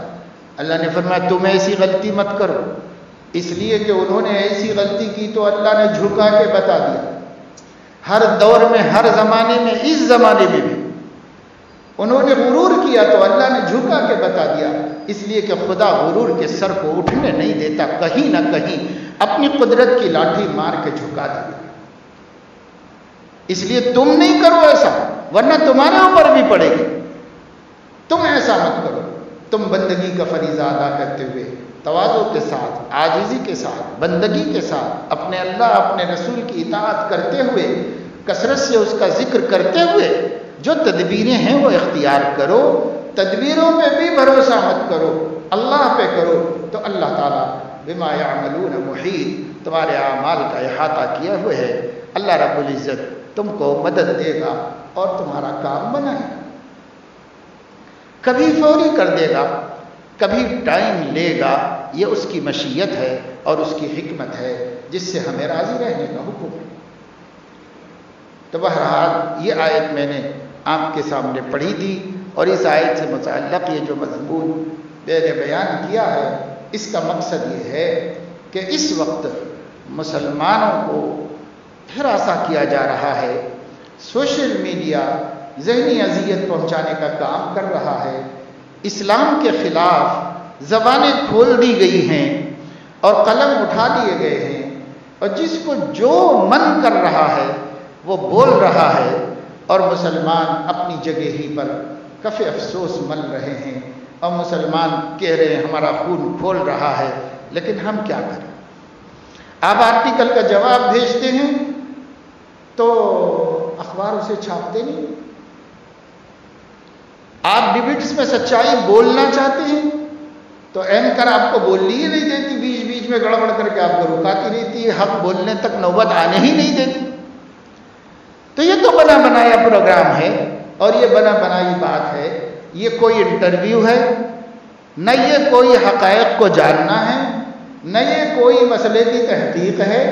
اللہ نے فرمایا تم ایسی غلطی مت کرو، اس لیے کہ انہوں نے ایسی غلطی کی تو اللہ نے جھکا کے بتا دیا۔ ہر دور میں، ہر زمانے میں، اس زمانے میں بھی انہوں نے غرور کیا تو اللہ نے جھکا کے بتا دیا، اس لیے کہ خدا غرور کے سر کو اٹھنے نہیں دیتا، کہیں نہ کہیں اپنی قدرت کی لاٹھی مار کے جھکا دیا۔ اس لیے تم نہیں کرو ایسا، ورنہ تمہارے اوپر بھی پڑے گی۔ تم ایسا مت کرو، تم بندگی کا فریضہ ادا کرتے ہوئے تواضع کے ساتھ، عاجزی کے ساتھ، بندگی کے ساتھ اپنے اللہ، اپنے رسول کی اطاعت کرتے ہوئے، کثرت سے اس کا ذکر کرتے ہوئے جو تدبیریں ہیں وہ اختیار کرو۔ تدبیروں پہ بھی بھروسہ مت کرو، اللہ پہ کرو، تو اللہ تعالیٰ بما یعملون محیط، تمہارے اعمال کا احاطہ کیا ہوئے ہے۔ اللہ رب العزت تم کو مدد دے گا اور تمہارا کام بنائے گا، کبھی فوری کر دے گا، کبھی ٹائم لے گا، یہ اس کی مشیت ہے اور اس کی حکمت ہے جس سے ہمیں راضی رہنے کا حکم ہے۔ تو بہرحال یہ آیت میں نے آپ کے سامنے پڑھی تھی، اور اس آیت سے متعلق یہ جو مضمون میں نے بیان کیا ہے، اس کا مقصد یہ ہے کہ اس وقت مسلمانوں کو ہراساں کیا جا رہا ہے، سوشل میڈیا ذہنی اذیت پہنچانے کا کام کر رہا ہے، اسلام کے خلاف زبانیں کھول دی گئی ہیں اور قلم اٹھا لیے گئے ہیں، اور جس کو جو من کر رہا ہے وہ بول رہا ہے، اور مسلمان اپنی جگہ ہی پر کف افسوس مل رہے ہیں، اور مسلمان کہہ رہے ہیں ہمارا خون کھول رہا ہے، لیکن ہم کیا کریں؟ آپ آرٹیکل کا جواب بھیجتے ہیں تو اخبار اسے چھاپتے نہیں، آپ ڈبیٹس میں سچائی بولنا چاہتے ہیں تو اینکر آپ کو بولنے ہی نہیں دیتی، بیچ بیچ میں گڑبڑ کر کے آپ کو رکاتی رہتی ہے، حق بولنے تک نوبت آنے ہی نہیں دیتی۔ تو یہ تو بنا بنایا پروگرام ہے، اور یہ بنا بنائی بات ہے، یہ کوئی انٹرویو ہے، نہ یہ کوئی حقائق کو جاننا ہے، نہ یہ کوئی مسئلے کی تحقیق ہے،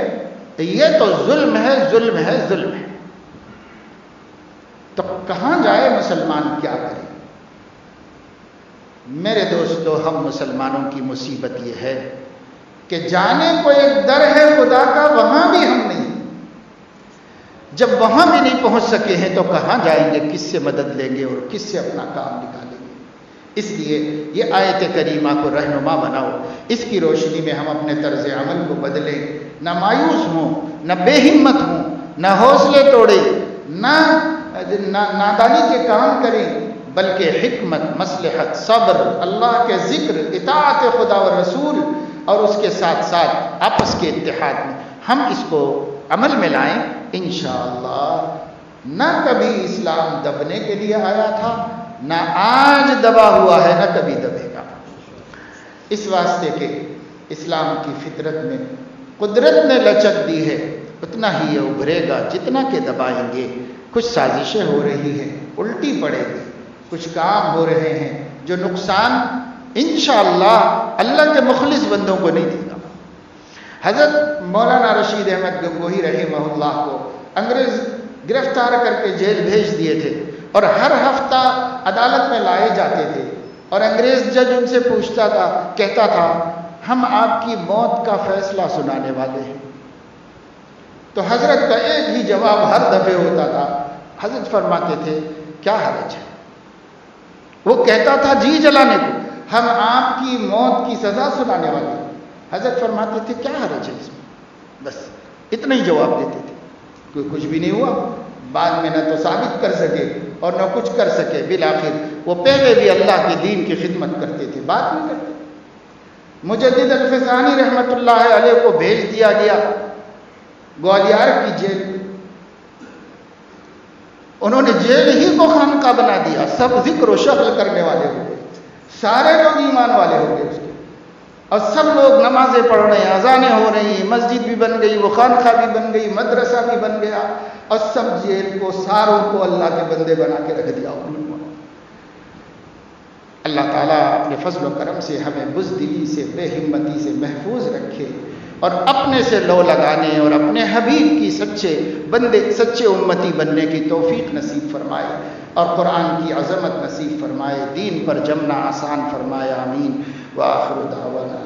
یہ تو ظلم ہے، ظلم ہے، ظلم ہے۔ تو کہاں جائے مسلمان، کیا کرے؟ میرے دوستو، ہم مسلمانوں کی مصیبت یہ ہے کہ جانے کو ایک در ہے خدا کا، وہاں بھی ہم نہیں۔ جب وہاں بھی نہیں پہنچ سکے ہیں تو کہاں جائیں گے، کس سے مدد لیں گے اور کس سے اپنا کام نکالیں گے؟ اس لیے یہ آیت کریمہ کو رہنما بناؤ، اس کی روشنی میں ہم اپنے طرز عمل کو بدلیں، نہ مایوس ہوں، نہ بے ہمت ہوں، نہ حوصلے توڑیں، نہ نادانی کے کام کریں، بلکہ حکمت، مصلحت، صبر، اللہ کے ذکر، اطاعت خدا و رسول، اور اس کے ساتھ ساتھ آپس کے اتحاد میں ہم اس کو عمل میں لائیں۔ انشاءاللہ نہ کبھی اسلام دبنے کے لیے آیا تھا، نہ آج دبا ہوا ہے، نہ کبھی دبے گا۔ اس واسطے کہ اسلام کی فطرت میں قدرت نے لچک دی ہے، اتنا ہی یہ ابھرے گا جتنا کہ دبائیں گے۔ کچھ سازشیں ہو رہی ہیں، الٹی پڑے گی، کچھ کام ہو رہے ہیں جو نقصان انشاءاللہ اللہ کے مخلص بندوں کو نہیں دے گا۔ حضرت مولانا رشید احمد گنگوہی رحمہ اللہ کو انگریز گرفتار کر کے جیل بھیج دیے تھے اور ہر ہفتہ عدالت میں لائے جاتے تھے، اور انگریز جج ان سے پوچھتا تھا، کہتا تھا ہم آپ کی موت کا فیصلہ سنانے والے ہیں۔ تو حضرت کا ایک ہی جواب ہر دفعے ہوتا تھا، حضرت فرماتے تھے کیا حرج ہے؟ وہ کہتا تھا جی جلانے کو، ہم آپ کی موت کی سزا سنانے والے ہیں۔ حضرت فرماتے تھے کیا حرج ہے اس میں؟ بس اتنا ہی جواب دیتے تھے۔ کوئی کچھ بھی نہیں ہوا، بعد میں نہ تو ثابت کر سکے اور نہ کچھ کر سکے، بالآخر وہ پہلے بھی اللہ کے دین کی خدمت کرتے تھے، بات نہیں کرتے۔ مجدد الفسانی رحمت اللہ علیہ کو بھیج دیا گیا گوالیار کی جیل میں، انہوں نے جیل ہی کو خانقاہ بنا دیا، سب ذکر و شغل کرنے والے ہو گئے، سارے لوگ ایمان والے ہو گئے اس کے، اور سب لوگ نمازیں پڑھ رہے ہیں، اذانیں ہو رہی ہیں، مسجد بھی بن گئی، وہ خانقاہ بھی بن گئی، مدرسہ بھی بن گیا، اور سب جیل کو ساروں کو اللہ کے بندے بنا کے رکھ دیا انہوں نے۔ اللہ تعالیٰ اپنے فضل و کرم سے ہمیں بزدلی سے، بے ہمتی سے محفوظ رکھے، اور اپنے سے لو لگانے اور اپنے حبیب کی سچے بندے، سچے امتی بننے کی توفیق نصیب فرمائے، اور قرآن کی عظمت نصیب فرمائے، دین پر جمنا آسان فرمائے، آمین۔ وآخر دعوانا